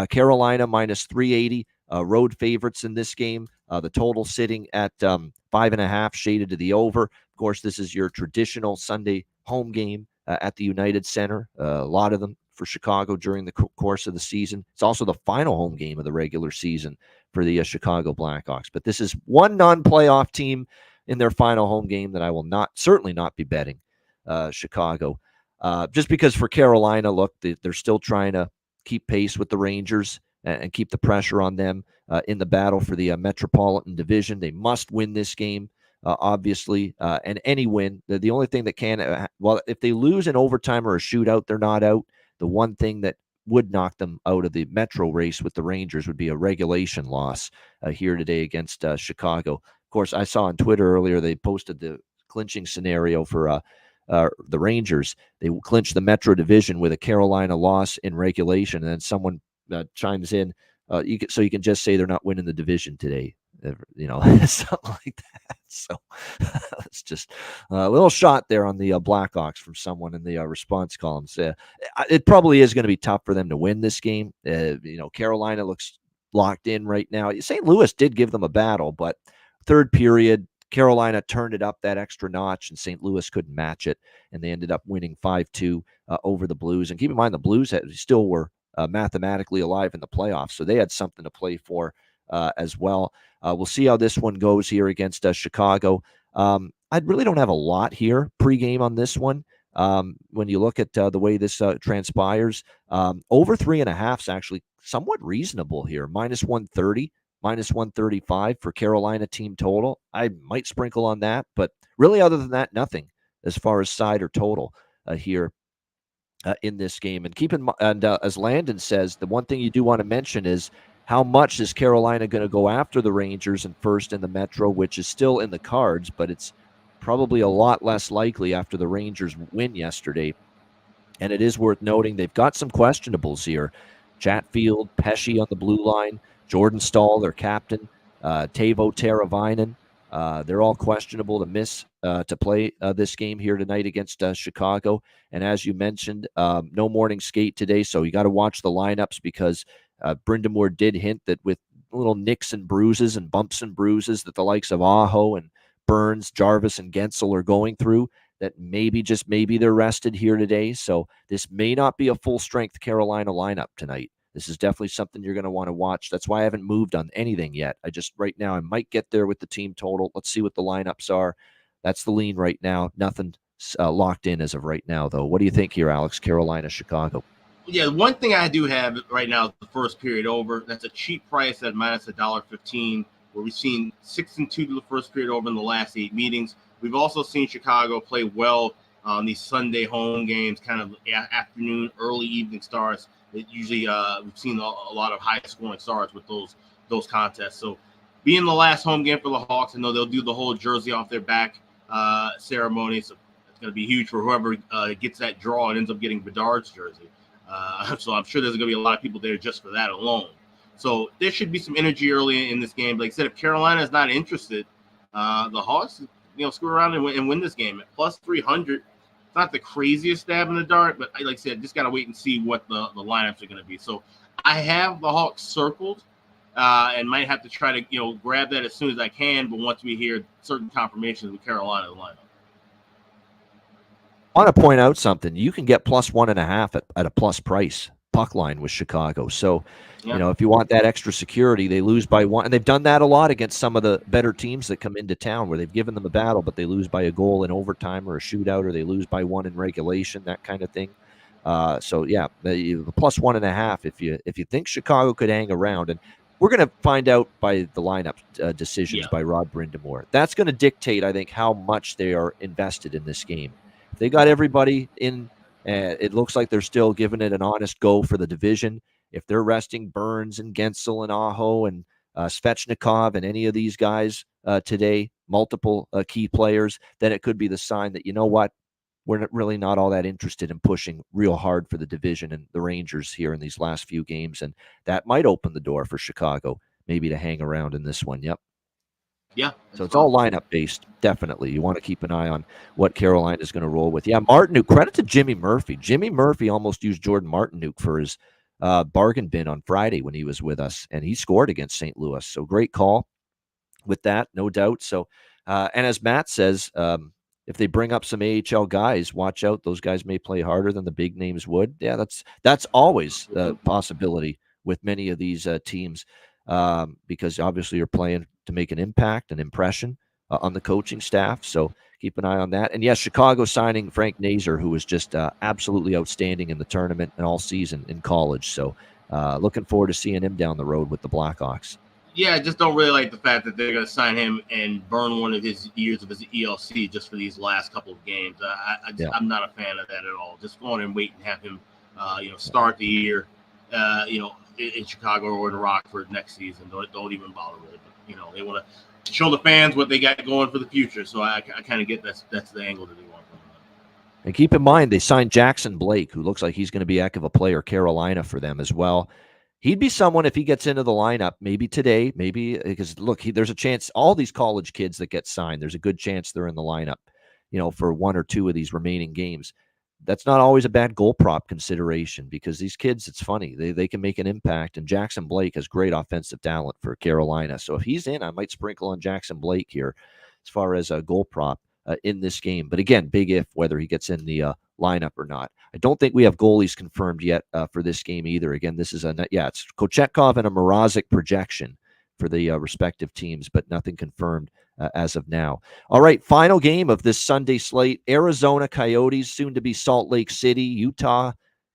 Speaker 2: Carolina minus 380, road favorites in this game. The total sitting at 5.5, shaded to the over. Of course, this is your traditional Sunday home game at the United Center. A lot of them for Chicago during the course of the season. It's also the final home game of the regular season for the Chicago Blackhawks. But this is one non-playoff team in their final home game that I will certainly not be betting Chicago. Just because for Carolina, look, they're still trying to keep pace with the Rangers and keep the pressure on them in the battle for the Metropolitan Division. They must win this game. Obviously, and any win. The only thing that can, if they lose in overtime or a shootout, they're not out. The one thing that would knock them out of the Metro race with the Rangers would be a regulation loss here today against Chicago. Of course, I saw on Twitter earlier they posted the clinching scenario for the Rangers. They clinched the Metro Division with a Carolina loss in regulation, and then someone chimes in, you can just say they're not winning the division today. Something like that. So it's just a little shot there on the Blackhawks from someone in the response columns. It probably is going to be tough for them to win this game. Carolina looks locked in right now. St. Louis did give them a battle, but third period, Carolina turned it up that extra notch, and St. Louis couldn't match it, and they ended up winning 5-2 over the Blues. And keep in mind, the Blues still were mathematically alive in the playoffs, so they had something to play for as well. We'll see how this one goes here against Chicago. I really don't have a lot here pregame on this one. When you look at the way this transpires, over 3.5 is actually somewhat reasonable here. Minus 130, minus 135 for Carolina team total. I might sprinkle on that, but really other than that, nothing as far as side or total here in this game. And keep in mind, and as Landon says, the one thing you do want to mention is how much is Carolina going to go after the Rangers in first in the Metro, which is still in the cards, but it's probably a lot less likely after the Rangers win yesterday. And it is worth noting they've got some questionables here. Chatfield, Pesce on the blue line, Jordan Stahl, their captain, Teuvo Teravainen. They're all questionable to miss to play this game here tonight against Chicago. And as you mentioned, no morning skate today, so you got to watch the lineups, because Brind'Amour did hint that with little nicks and bruises and bumps and bruises that the likes of Aho and Burns, Jarvis, and Gensel are going through, that maybe, just maybe, they're rested here today. So this may not be a full-strength Carolina lineup tonight. This is definitely something you're going to want to watch. That's why I haven't moved on anything yet. Right now, I might get there with the team total. Let's see what the lineups are. That's the lean right now. Nothing locked in as of right now, though. What do you think here, Alex? Carolina, Chicago.
Speaker 3: Yeah, one thing I do have right now is the first period over. That's a cheap price at minus $1.15, where we've seen 6-2 to the first period over in the last 8 meetings. We've also seen Chicago play well on these Sunday home games, kind of afternoon, early evening starts. It usually we've seen a lot of high-scoring starts with those contests. So being the last home game for the Hawks, I know they'll do the whole jersey off their back ceremony. So it's going to be huge for whoever gets that draw and ends up getting Bedard's jersey. So I'm sure there's going to be a lot of people there just for that alone. So there should be some energy early in this game. Like I said, if Carolina is not interested, the Hawks, screw around and win this game at plus 300. It's not the craziest stab in the dark, but like I said, just got to wait and see what the lineups are going to be. So I have the Hawks circled and might have to try to, grab that as soon as I can. But once we hear certain confirmations with Carolina in the lineup.
Speaker 2: I want to point out something. You can get plus 1.5 at a plus price puck line with Chicago. So, if you want that extra security, they lose by 1. And they've done that a lot against some of the better teams that come into town where they've given them a battle, but they lose by a goal in overtime or a shootout, or they lose by 1 in regulation, that kind of thing. The plus 1.5 if you think Chicago could hang around. And we're going to find out by the lineup decisions by Rod Brindamore. That's going to dictate, I think, how much they are invested in this game. If they got everybody in, it looks like they're still giving it an honest go for the division. If they're resting Burns and Gensel and Aho and Svechnikov and any of these guys today, multiple key players, then it could be the sign that, we're really not all that interested in pushing real hard for the division and the Rangers here in these last few games. And that might open the door for Chicago maybe to hang around in this one. Yep.
Speaker 3: Yeah.
Speaker 2: So it's all lineup based, definitely. You want to keep an eye on what Carolina is going to roll with. Yeah, Martinook, credit to Jimmy Murphy. Jimmy Murphy almost used Jordan Martinook for his bargain bin on Friday when he was with us, and he scored against St. Louis. So great call with that, no doubt. So, and as Matt says, if they bring up some AHL guys, watch out. Those guys may play harder than the big names would. Yeah, that's always a possibility with many of these teams because obviously you're playing to make an impact, an impression on the coaching staff. So keep an eye on that. And yes, Chicago signing Frank Nazar, who was just absolutely outstanding in the tournament and all season in college. So looking forward to seeing him down the road with the Blackhawks.
Speaker 3: Yeah, I just don't really like the fact that they're going to sign him and burn one of his years of his ELC just for these last couple of games. I'm not a fan of that at all. Just go on and wait and have him, start the year, in Chicago or in Rockford next season. Don't even bother with it. But, they want to show the fans what they got going for the future. So I kind of get that's the angle that they want from them.
Speaker 2: And keep in mind, they signed Jackson Blake, who looks like he's going to be a heck of a player, Carolina, for them as well. He'd be someone if he gets into the lineup, maybe today, because look, there's a chance all these college kids that get signed, there's a good chance they're in the lineup, for 1 or 2 of these remaining games. That's not always a bad goal prop consideration because these kids, it's funny, they can make an impact. And Jackson Blake has great offensive talent for Carolina. So if he's in, I might sprinkle on Jackson Blake here as far as a goal prop in this game. But again, big if whether he gets in the lineup or not. I don't think we have goalies confirmed yet for this game either. Again, this is it's Kochetkov and a Mrazek projection for the respective teams, but nothing confirmed as of now. All right, final game of this Sunday slate, Arizona Coyotes, soon to be Salt Lake City, Utah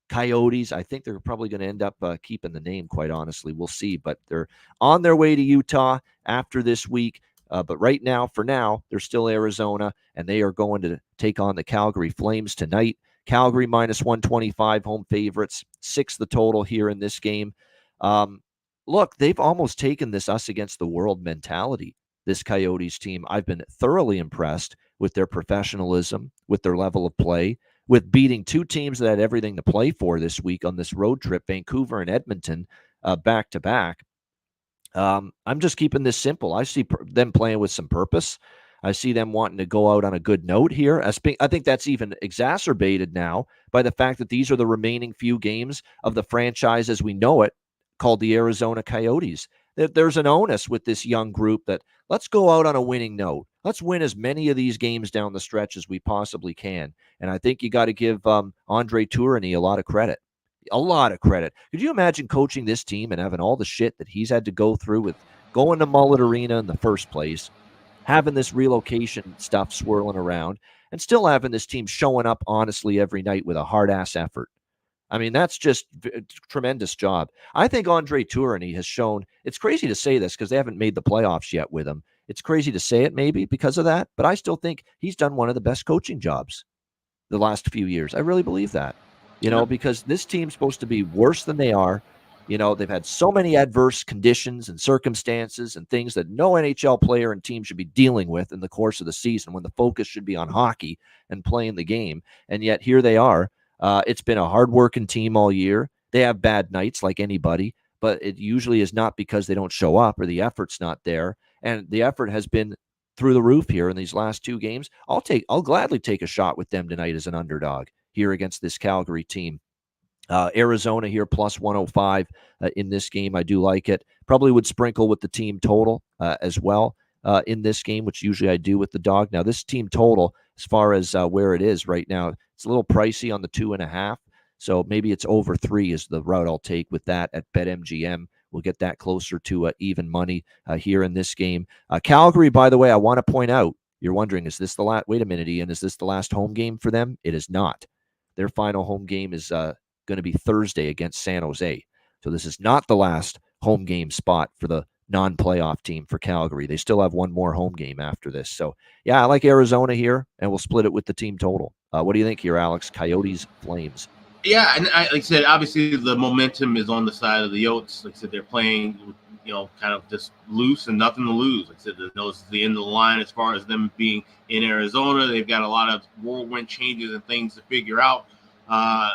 Speaker 2: Coyotes. I think they're probably going to end up keeping the name, quite honestly. We'll see, but they're on their way to Utah after this week. But right now, for now, they're still Arizona, and they are going to take on the Calgary Flames tonight. Calgary minus 125, home favorites, 6 the total here in this game. Look, they've almost taken this us against the world mentality, this Coyotes team. I've been thoroughly impressed with their professionalism, with their level of play, with beating 2 teams that had everything to play for this week on this road trip, Vancouver and Edmonton, back-to-back. I'm just keeping this simple. I see them playing with some purpose. I see them wanting to go out on a good note here. I think that's even exacerbated now by the fact that these are the remaining few games of the franchise as we know it, called the Arizona Coyotes. There's an onus with this young group that let's go out on a winning note. Let's win as many of these games down the stretch as we possibly can. And I think you got to give Andre Tourigny a lot of credit. A lot of credit. Could you imagine coaching this team and having all the shit that he's had to go through with going to Mullet Arena in the first place, having this relocation stuff swirling around, and still having this team showing up honestly every night with a hard-ass effort? I mean, that's just a tremendous job. I think Andre Tourigny has shown, it's crazy to say this because they haven't made the playoffs yet with him. It's crazy to say it maybe because of that, but I still think he's done one of the best coaching jobs the last few years. I really believe that. Because this team's supposed to be worse than they are. They've had so many adverse conditions and circumstances and things that no NHL player and team should be dealing with in the course of the season when the focus should be on hockey and playing the game. And yet here they are. It's been a hard-working team all year. They have bad nights like anybody, but it usually is not because they don't show up or the effort's not there. And the effort has been through the roof here in these last 2 games. I'll gladly take a shot with them tonight as an underdog here against this Calgary team. Arizona here plus 105 in this game. I do like it. Probably would sprinkle with the team total as well in this game, which usually I do with the dog. Now, this team total, as far as where it is right now, it's a little pricey on the 2.5. So maybe it's over 3 is the route I'll take with that at BetMGM. We'll get that closer to even money here in this game. Calgary, by the way, I want to point out, you're wondering, is this the last? Wait a minute, Ian, is this the last home game for them? It is not. Their final home game is going to be Thursday against San Jose. So this is not the last home game spot for the non-playoff team for Calgary. They still have one more home game after this. So, yeah, I like Arizona here, and we'll split it with the team total. What do you think here, Alex? Coyotes, Flames.
Speaker 3: Yeah, and like I said, obviously the momentum is on the side of the Yotes. Like I said, they're playing, kind of just loose and nothing to lose. Like I said, this is the end of the line as far as them being in Arizona. They've got a lot of whirlwind changes and things to figure out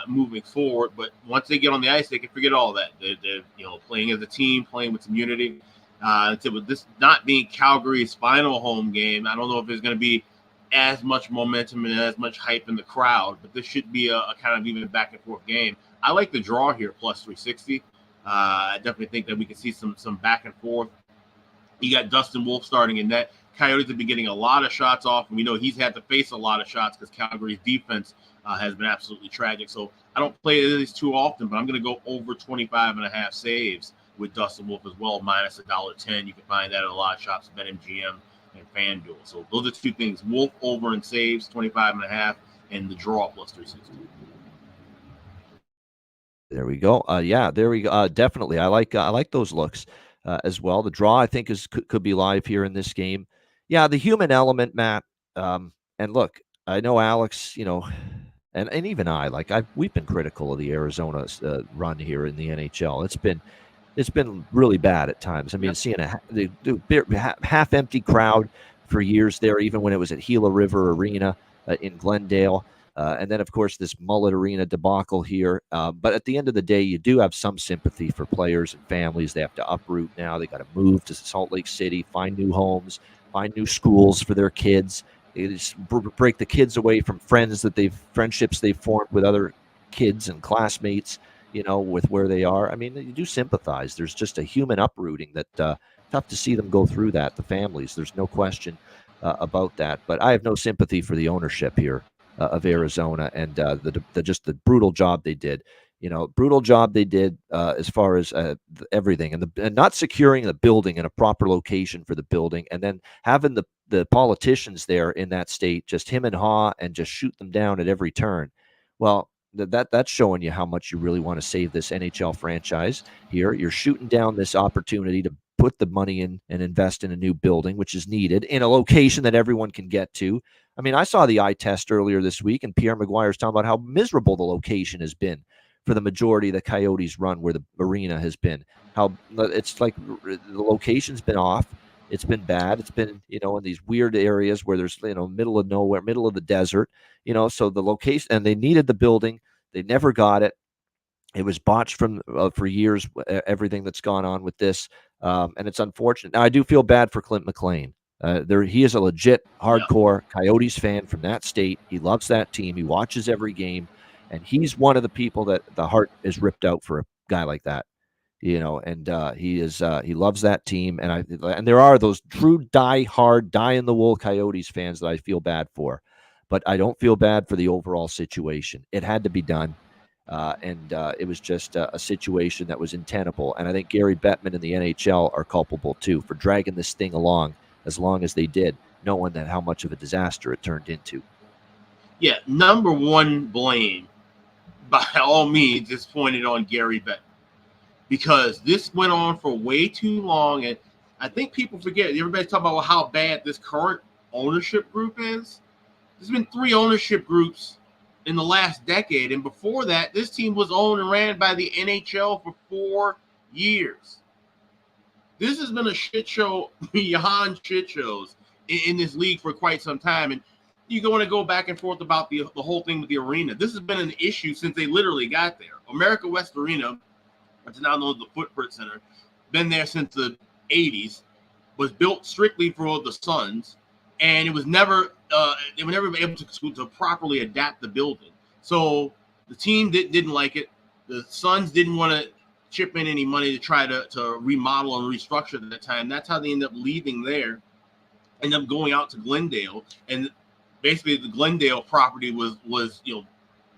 Speaker 3: moving forward. But once they get on the ice, they can forget all that. They're playing as a team, playing with community. With this not being Calgary's final home game, I don't know if there's going to be as much momentum and as much hype in the crowd, but this should be a kind of even back and forth game. I like the draw here, plus 360. I definitely think that we can see some back and forth. You got Dustin Wolf starting in net. Coyotes have been getting a lot of shots off, and we know he's had to face a lot of shots because Calgary's defense has been absolutely tragic. So I don't play these too often, but I'm going to go over 25.5 saves with Dustin Wolf as well, minus $1.10. You can find that at a lot of shops, BetMGM and FanDuel. So those are 2 things: Wolf over and saves 25.5, and the draw plus 360.
Speaker 2: There we go. There we go. Definitely, I like those looks as well. The draw, I think, could be live here in this game. Yeah, the human element, Matt. And look, I know Alex, and even we've been critical of the Arizona run here in the NHL. It's been really bad at times. I mean, seeing the half-empty crowd for years there, even when it was at Gila River Arena in Glendale. And then, of course, this Mullet Arena debacle here. But at the end of the day, you do have some sympathy for players and families. They have to uproot now. They got to move to Salt Lake City, find new homes, find new schools for their kids. They just break the kids away from friendships they've formed with other kids and classmates, with where they are. I mean, you do sympathize. There's just a human uprooting that tough to see them go through that, the families. There's no question about that. But I have no sympathy for the ownership here of Arizona and just the brutal job they did. As far as everything and not securing the building in a proper location for the building, and then having the politicians there in that state just him and haw and just shoot them down at every turn. Well, that's showing you how much you really want to save this NHL franchise here. You're shooting down this opportunity to put the money in and invest in a new building, which is needed in a location that everyone can get to. I mean, I saw the eye test earlier this week, and Pierre Maguire's talking about how miserable the location has been for the majority of the Coyotes run where the arena has been. How it's like the location's been off. It's been bad. It's been, in these weird areas where there's, middle of nowhere, middle of the desert, so the location, and they needed the building. They never got it. It was botched for years, everything that's gone on with this. And it's unfortunate. Now, I do feel bad for Clint McLean. He is a legit hardcore Coyotes fan from that state. He loves that team. He watches every game. And he's one of the people that the heart is ripped out for a guy like that. He loves that team. And there are those true die-hard, die-in-the-wool Coyotes fans that I feel bad for. But I don't feel bad for the overall situation. It had to be done. It was just a situation that was untenable. And I think Gary Bettman and the NHL are culpable, too, for dragging this thing along as long as they did, knowing that how much of a disaster it turned into.
Speaker 3: Yeah, number one blame, by all means, is pointed on Gary Bettman. Because this went on for way too long. And I think people forget, everybody's talking about how bad this current ownership group is. There's been 3 ownership groups in the last decade. And before that, this team was owned and ran by the NHL for 4 years. This has been a shit show beyond shit shows in this league for quite some time. And you're going to go back and forth about the whole thing with the arena. This has been an issue since they literally got there. America West Arena, which is now known as the Footprint Center, been there since the 80s, was built strictly for the Suns. and it was never they were never able to properly adapt the building. So the team didn't like it. The Suns didn't want to chip in any money to try to remodel and restructure at that time. That's how they ended up leaving there, ended up going out to Glendale, and basically the Glendale property was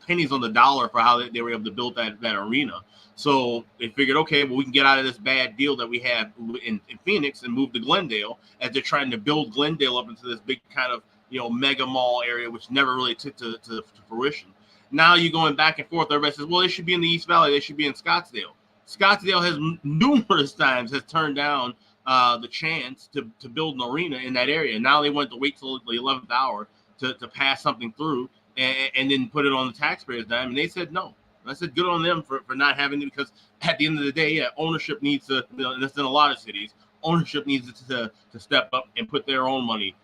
Speaker 3: pennies on the dollar for how they were able to build that arena. So they figured, okay, well, we can get out of this bad deal that we have in Phoenix and move to Glendale, as they're trying to build Glendale up into this big kind of mega mall area, which never really took to fruition. Now you're going back and forth. Everybody says, well, they should be in the East Valley. They should be in Scottsdale. Scottsdale has numerous times turned down the chance to build an arena in that area. Now they want to wait till the 11th hour to pass something through and then put it on the taxpayers' dime. And they said no. And I said good on them for not having it, because at the end of the day, ownership needs to, and that's in a lot of cities, ownership needs to step up and put their own money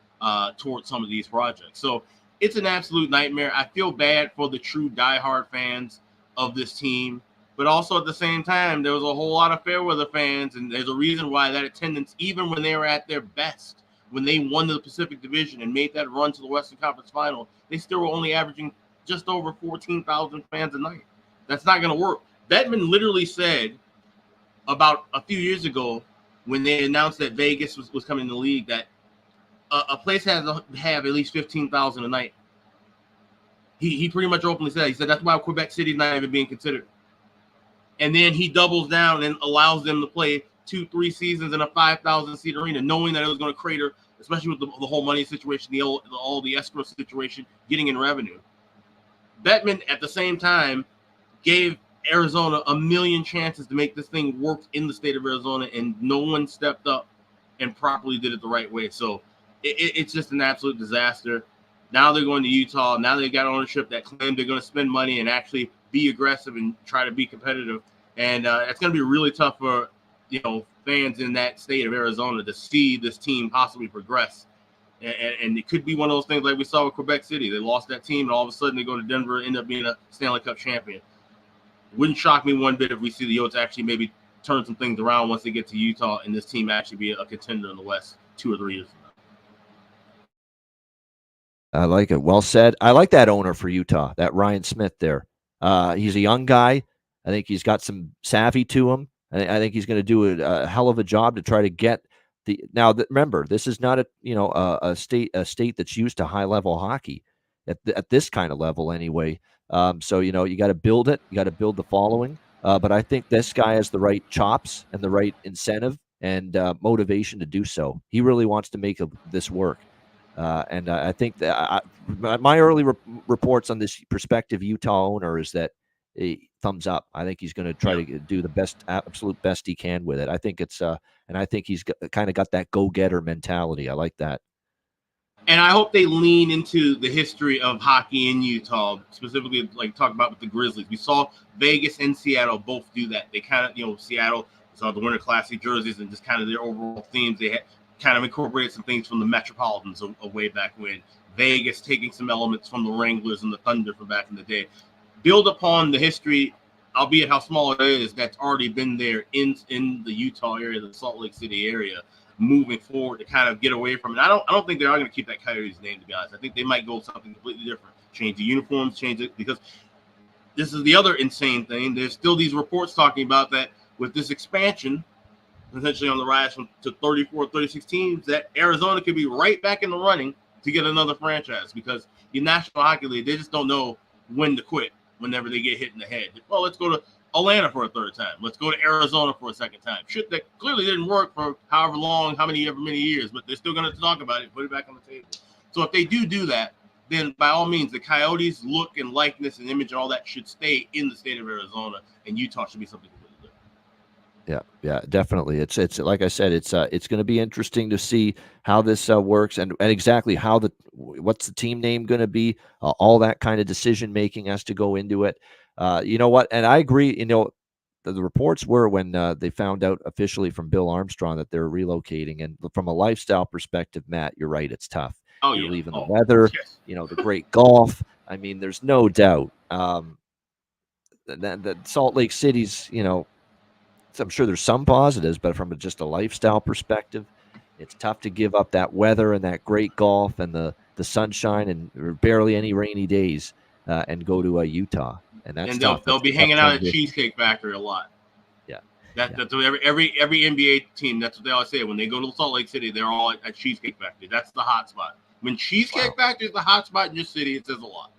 Speaker 3: towards some of these projects. So it's an absolute nightmare. I feel bad for the true diehard fans of this team, but also at the same time, there was a whole lot of Fairweather fans, and there's a reason why that attendance, even when they were at their best, when they won the Pacific Division and made that run to the Western Conference Final, they still were only averaging just over 14,000 fans a night. That's not going to work. Bettman literally said about a few years ago, when they announced that Vegas was coming in the league, that a place has to have at least 15,000 a night. He pretty much openly said, he said that's why Quebec City is not even being considered. And then he doubles down and allows them to play 2-3 seasons in a 5,000 seat arena, knowing that it was going to crater, especially with the whole money situation, all the escrow situation, getting in revenue. Bettman at the same time gave Arizona a million chances to make this thing work in the state of Arizona, and no one stepped up and properly did it the right way. So it's just an absolute disaster. Now they're going to Utah. Now they've got ownership that claim they're going to spend money and actually be aggressive and try to be competitive. And it's going to be really tough for fans in that state of Arizona to see this team possibly progress. And it could be one of those things like we saw with Quebec City. They lost that team, and all of a sudden they go to Denver and end up being a Stanley Cup champion. Wouldn't shock me one bit if we see the Yotes actually maybe turn some things around once they get to Utah and this team actually be a contender in the West 2 or 3 years from now.
Speaker 2: I like it. Well said. I like that owner for Utah, that Ryan Smith there. He's a young guy. I think he's got some savvy to him. I think he's going to do a hell of a job to try to get the. Now, remember, this is not a state that's used to high level hockey at this kind of level anyway. So you got to build it. You got to build the following. But I think this guy has the right chops and the right incentive and motivation to do so. He really wants to make this work. And I think that my early reports on this prospective Utah owner is that a thumbs up. I think he's going to try to do the absolute best he can with it. I think it's and I think he's kind of got that go-getter mentality. I like that.
Speaker 3: And I hope they lean into the history of hockey in Utah, specifically like talk about with the Grizzlies. We saw Vegas and Seattle both do that. They kind of, Seattle saw the Winter Classic jerseys and just kind of their overall themes. They had kind of incorporated some things from the Metropolitans of way back when. Vegas taking some elements from the Wranglers and the Thunder from back in the day. Build upon the history, albeit how small it is, that's already been there in the Utah area, the Salt Lake City area, moving forward to kind of get away from it. I don't think they are going to keep that Coyotes name, to be honest. I think they might go something completely different. Change the uniforms, change it, because this is the other insane thing. There's still these reports talking about that with this expansion, potentially on the rise to 34, 36 teams, that Arizona could be right back in the running to get another franchise, because the National Hockey League, they just don't know when to quit whenever they get hit in the head. Well, let's go to Atlanta for a third time. Let's go to Arizona for a second time. Shit that clearly didn't work for however many years, but they're still going to talk about it, put it back on the table. So if they do that, then by all means, the Coyotes' look and likeness and image and all that should stay in the state of Arizona, and Utah should be something completely different.
Speaker 2: Yeah, definitely. It's like I said, it's going to be interesting to see how this works and exactly what's the team name going to be. All that kind of decision making has to go into it. You know what? And I agree. The reports were when they found out officially from Bill Armstrong that they're relocating. And from a lifestyle perspective, Matt, you're right. It's tough. You're leaving the weather,
Speaker 3: yes.
Speaker 2: The great golf. I mean, there's no doubt that Salt Lake City's, I'm sure there's some positives, but from just a lifestyle perspective, It's tough to give up that weather and that great golf and the sunshine and barely any rainy days and go to Utah. And that's
Speaker 3: and
Speaker 2: tough.
Speaker 3: they'll be hanging out at Cheesecake Factory a lot.
Speaker 2: Yeah.
Speaker 3: That's what every NBA team, that's what they always say. When they go to Salt Lake City, they're all at Cheesecake Factory. That's the hot spot. When Cheesecake Factory is the hot spot in your city, it says a lot.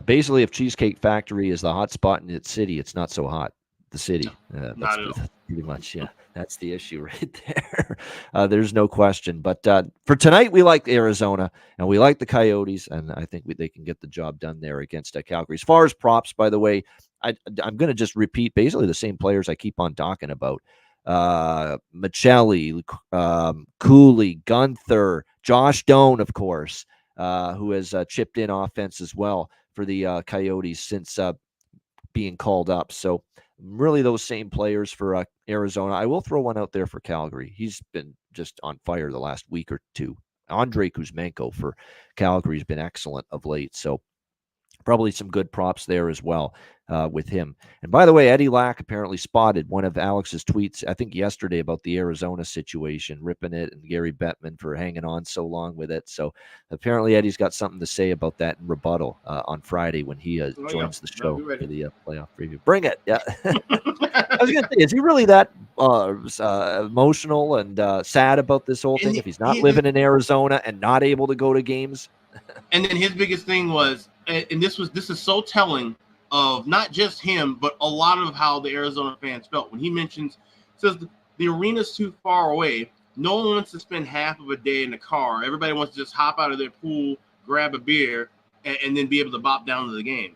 Speaker 2: Basically, if Cheesecake Factory is the hot spot in its city, it's not so hot. The city.
Speaker 3: Not at all.
Speaker 2: Pretty much, yeah. That's the issue right there. There's no question. But for tonight, we like Arizona, and we like the Coyotes, and I think they can get the job done there against Calgary. As far as props, by the way, I'm going to just repeat basically the same players I keep on talking about. Michelli, Cooley, Gunther, Josh Doan, of course, who has chipped in offense as well for the Coyotes since being called up. So really those same players for Arizona. I will throw one out there for Calgary. He's been just on fire the last week or two. Andrei Kuzmenko for Calgary has been excellent of late. So probably some good props there as well with him. And by the way, Eddie Lack apparently spotted one of Alex's tweets, I think yesterday, about the Arizona situation, ripping it, and Gary Bettman for hanging on so long with it. So apparently Eddie's got something to say about that in rebuttal on Friday when he joins the show for the playoff preview. Bring it. Yeah. I was going to say, is he really that emotional and sad about this whole thing if he's not living in Arizona and not able to go to games?
Speaker 3: And then his biggest thing was, and this is so telling of not just him, but a lot of how the Arizona fans felt when he says the arena's too far away. No one wants to spend half of a day in the car. Everybody wants to just hop out of their pool, grab a beer, and then be able to bop down to the game.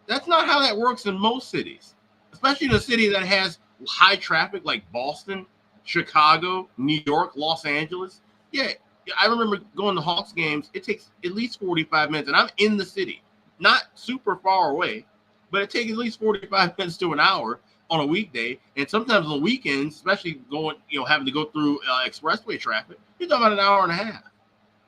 Speaker 3: That's not how that works in most cities, especially in a city that has high traffic like Boston, Chicago, New York, Los Angeles. Yeah, I remember going to Hawks games. It takes at least 45 minutes, and I'm in the city, not super far away, but it takes at least 45 minutes to an hour on a weekday. And sometimes on weekends, especially having to go through expressway traffic, you're talking about an hour and a half.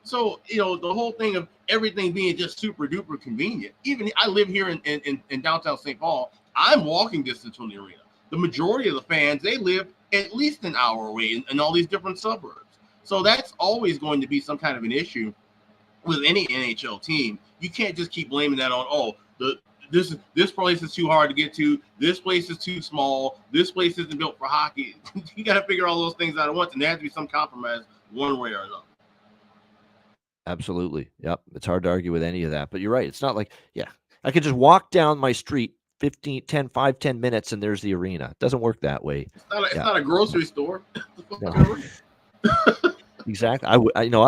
Speaker 3: So, the whole thing of everything being just super duper convenient. Even I live here in downtown St. Paul. I'm walking distance from the arena. The majority of the fans, they live at least an hour away in all these different suburbs. So that's always going to be some kind of an issue with any NHL team. You can't just keep blaming that on, this place is too hard to get to. This place is too small. This place isn't built for hockey. You got to figure all those things out at once, and there has to be some compromise one way or another.
Speaker 2: Absolutely. Yep. It's hard to argue with any of that. But you're right. It's not like, I could just walk down my street 10 minutes and there's the arena. It doesn't work that way.
Speaker 3: It's not a grocery store.
Speaker 2: No. Exactly. I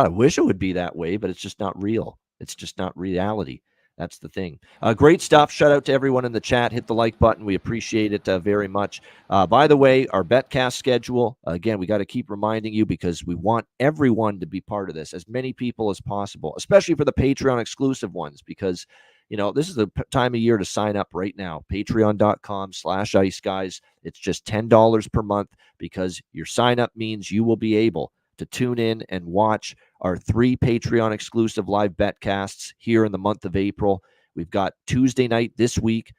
Speaker 2: wish it would be that way, but it's just not real. It's just not reality. That's the thing. Great stuff. Shout out to everyone in the chat. Hit the like button. We appreciate it very much. By the way, our BetCast schedule, again, we got to keep reminding you because we want everyone to be part of this, as many people as possible, especially for the Patreon exclusive ones, because this is the time of year to sign up right now. Patreon.com/Ice Guys. It's just $10 per month because your sign up means you will be able to tune in and watch our 3 Patreon exclusive live betcasts here in the month of April. We've got Tuesday night this week,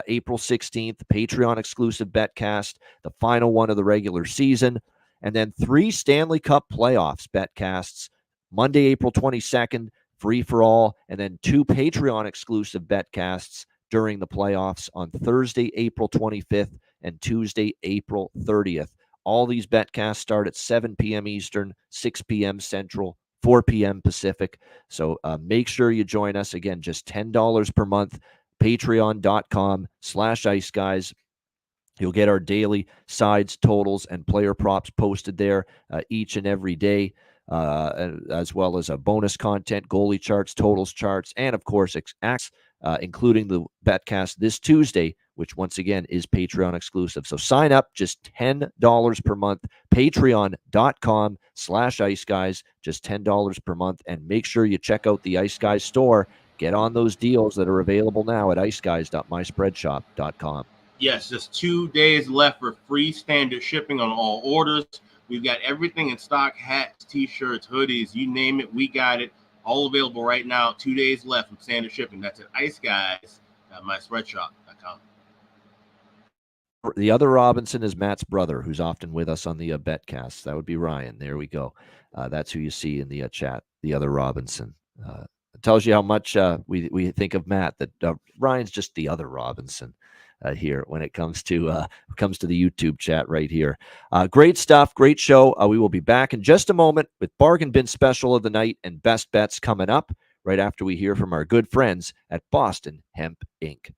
Speaker 2: April 16th, Patreon exclusive betcast, the final one of the regular season, and then 3 Stanley Cup playoffs betcasts, Monday, April 22nd, free for all, and then 2 Patreon exclusive betcasts during the playoffs on Thursday, April 25th and Tuesday, April 30th. All these betcasts start at 7 p.m. Eastern, 6 p.m. Central, 4 p.m. Pacific. So make sure you join us. Again, just $10 per month, patreon.com/Ice Guys. You'll get our daily sides, totals, and player props posted there each and every day, as well as bonus content, goalie charts, totals charts, and, of course, including the betcast this Tuesday, which once again is Patreon exclusive. So sign up, just $10 per month, patreon.com/Ice Guys, just $10 per month. And make sure you check out the Ice Guys store. Get on those deals that are available now at iceguys.myspreadshop.com.
Speaker 3: Yes, just 2 days left for free standard shipping on all orders. We've got everything in stock, hats, t-shirts, hoodies, you name it, we got it. All available right now. 2 days left from standard shipping. That's at iceguys.myspreadshop.com.
Speaker 2: The other Robinson is Matt's brother, who's often with us on the Betcast. That would be Ryan. There we go. That's who you see in the chat. The other Robinson. It tells you how much we think of Matt. That Ryan's just the other Robinson here when it comes to the YouTube chat right here. Great stuff. Great show. We will be back in just a moment with Bargain Bin Special of the night and best bets coming up right after we hear from our good friends at Boston Hemp Inc.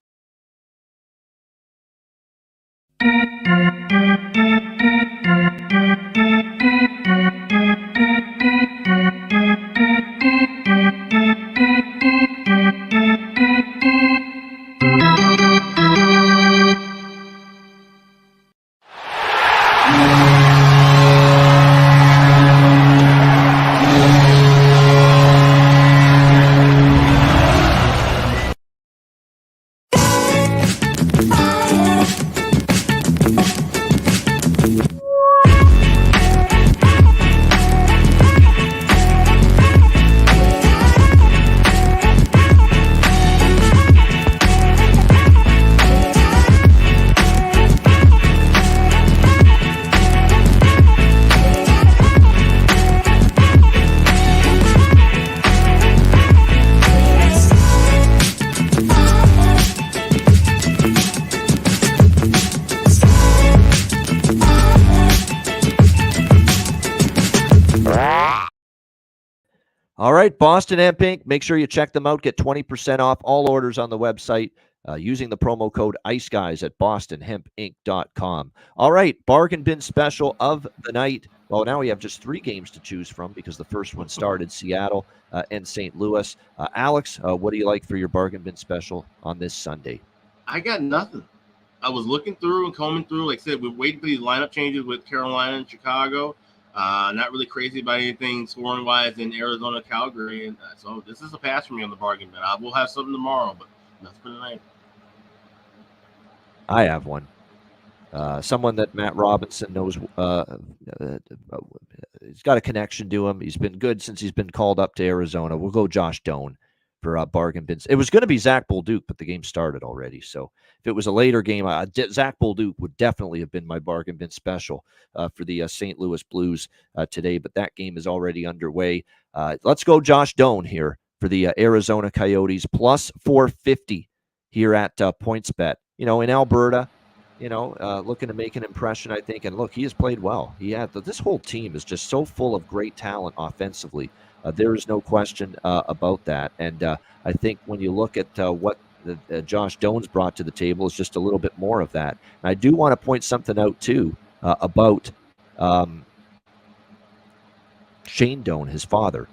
Speaker 2: All right, Boston Hemp Inc. Make sure you check them out. Get 20% off all orders on the website using the promo code ICEGUYS at bostonhempinc.com. All right, bargain bin special of the night. Well, now we have just 3 games to choose from because the first one started Seattle and St. Louis. Alex, what do you like for your bargain bin special on this Sunday?
Speaker 3: I got nothing. I was looking through and combing through. Like I said, we're waiting for these lineup changes with Carolina and Chicago. Not really crazy about anything scoring-wise in Arizona, Calgary. And so this is a pass for me on the bargain bin. I will have something tomorrow, but nothing for tonight.
Speaker 2: I have one. Someone that Matt Robinson knows. He's got a connection to him. He's been good since he's been called up to Arizona. We'll go Josh Doan for bargain bins. It was going to be Zach Bolduc, but the game started already. So if it was a later game, Zach Bolduc would definitely have been my bargain bin special for the St. Louis Blues today. But that game is already underway. Let's go Josh Doan here for the Arizona Coyotes plus 450 here at PointsBet. In Alberta. Looking to make an impression, I think. And look, he has played well. This whole team is just so full of great talent offensively. There is no question about that. And I think when you look at what Josh Doan's brought to the table, is just a little bit more of that. And I do want to point something out, too, about Shane Doan, his father.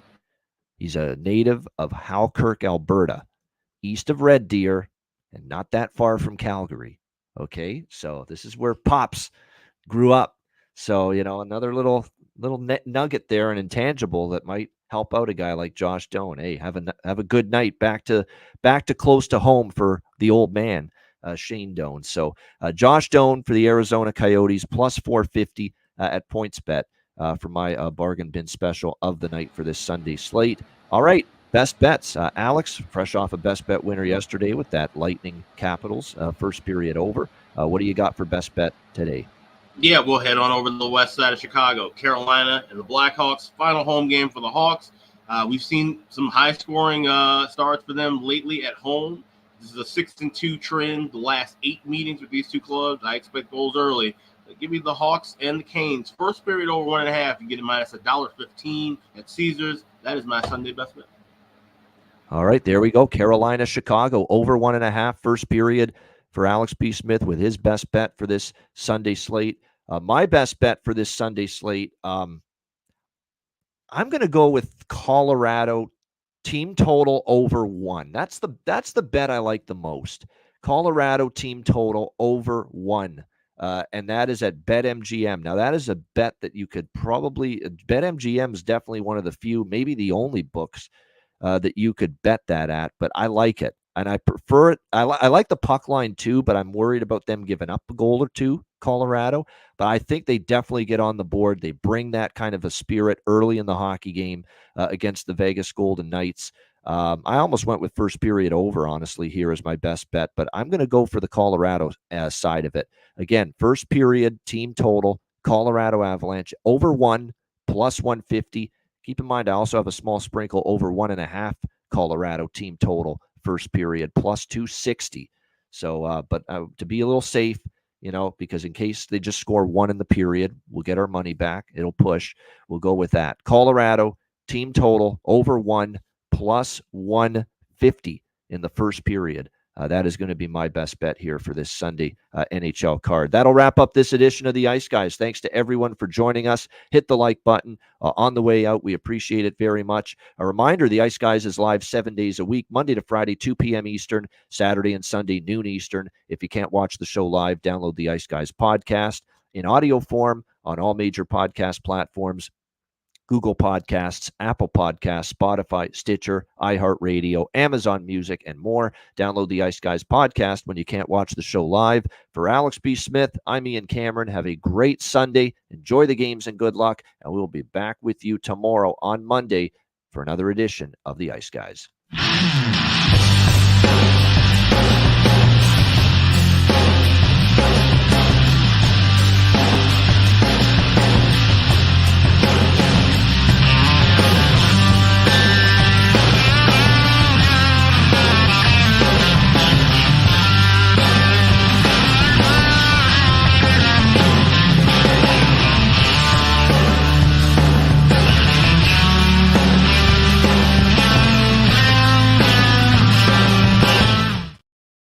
Speaker 2: He's a native of Halkirk, Alberta, east of Red Deer, and not that far from Calgary. Okay, so this is where Pops grew up. So, another little nugget there, an intangible that might help out a guy like Josh Doan. Hey, have a good night back to close to home for the old man, Shane Doan. So, Josh Doan for the Arizona Coyotes plus 450 at PointsBet for my bargain bin special of the night for this Sunday slate. All right. Best bets. Alex, fresh off a best bet winner yesterday with that Lightning Capitals first period over. What do you got for best bet today?
Speaker 3: Yeah, we'll head on over to the west side of Chicago. Carolina and the Blackhawks. Final home game for the Hawks. We've seen some high-scoring starts for them lately at home. This is a 6-2 trend. The last 8 meetings with these two clubs, I expect goals early. Give me the Hawks and the Canes. First period over 1.5. You get a minus $1.15 at Caesars. That is my Sunday best bet.
Speaker 2: All right, there we go. Carolina, Chicago, over 1.5 first period for Alex B. Smith with his best bet for this Sunday slate. My best bet for this Sunday slate, I'm going to go with Colorado team total over 1. That's the bet I like the most. Colorado team total over 1. And that is at BetMGM. Now, that is a bet that you could probably – BetMGM is definitely one of the few, maybe the only books that you could bet that at, but I like it. And I prefer it. I like the puck line too, but I'm worried about them giving up a goal or two, Colorado. But I think they definitely get on the board. They bring that kind of a spirit early in the hockey game against the Vegas Golden Knights. I almost went with first period over, honestly, here as my best bet, but I'm going to go for the Colorado side of it. Again, first period, team total, Colorado Avalanche, over 1 plus 150. Keep in mind, I also have a small sprinkle over 1.5 Colorado team total, first period, plus 260. So, but to be a little safe, because in case they just score 1 in the period, we'll get our money back. It'll push. We'll go with that. Colorado, team total, over 1 plus 150 in the first period. That is going to be my best bet here for this Sunday NHL card. That'll wrap up this edition of the Ice Guys. Thanks to everyone for joining us. Hit the like button on the way out. We appreciate it very much. A reminder, the Ice Guys is live 7 days a week, Monday to Friday, 2 p.m. Eastern, Saturday and Sunday, noon Eastern. If you can't watch the show live, download the Ice Guys podcast in audio form on all major podcast platforms. Google Podcasts, Apple Podcasts, Spotify, Stitcher, iHeartRadio, Amazon Music, and more. Download the Ice Guys podcast when you can't watch the show live. For Alex B. Smith, I'm Ian Cameron. Have a great Sunday. Enjoy the games and good luck. And we'll be back with you tomorrow on Monday for another edition of the Ice Guys.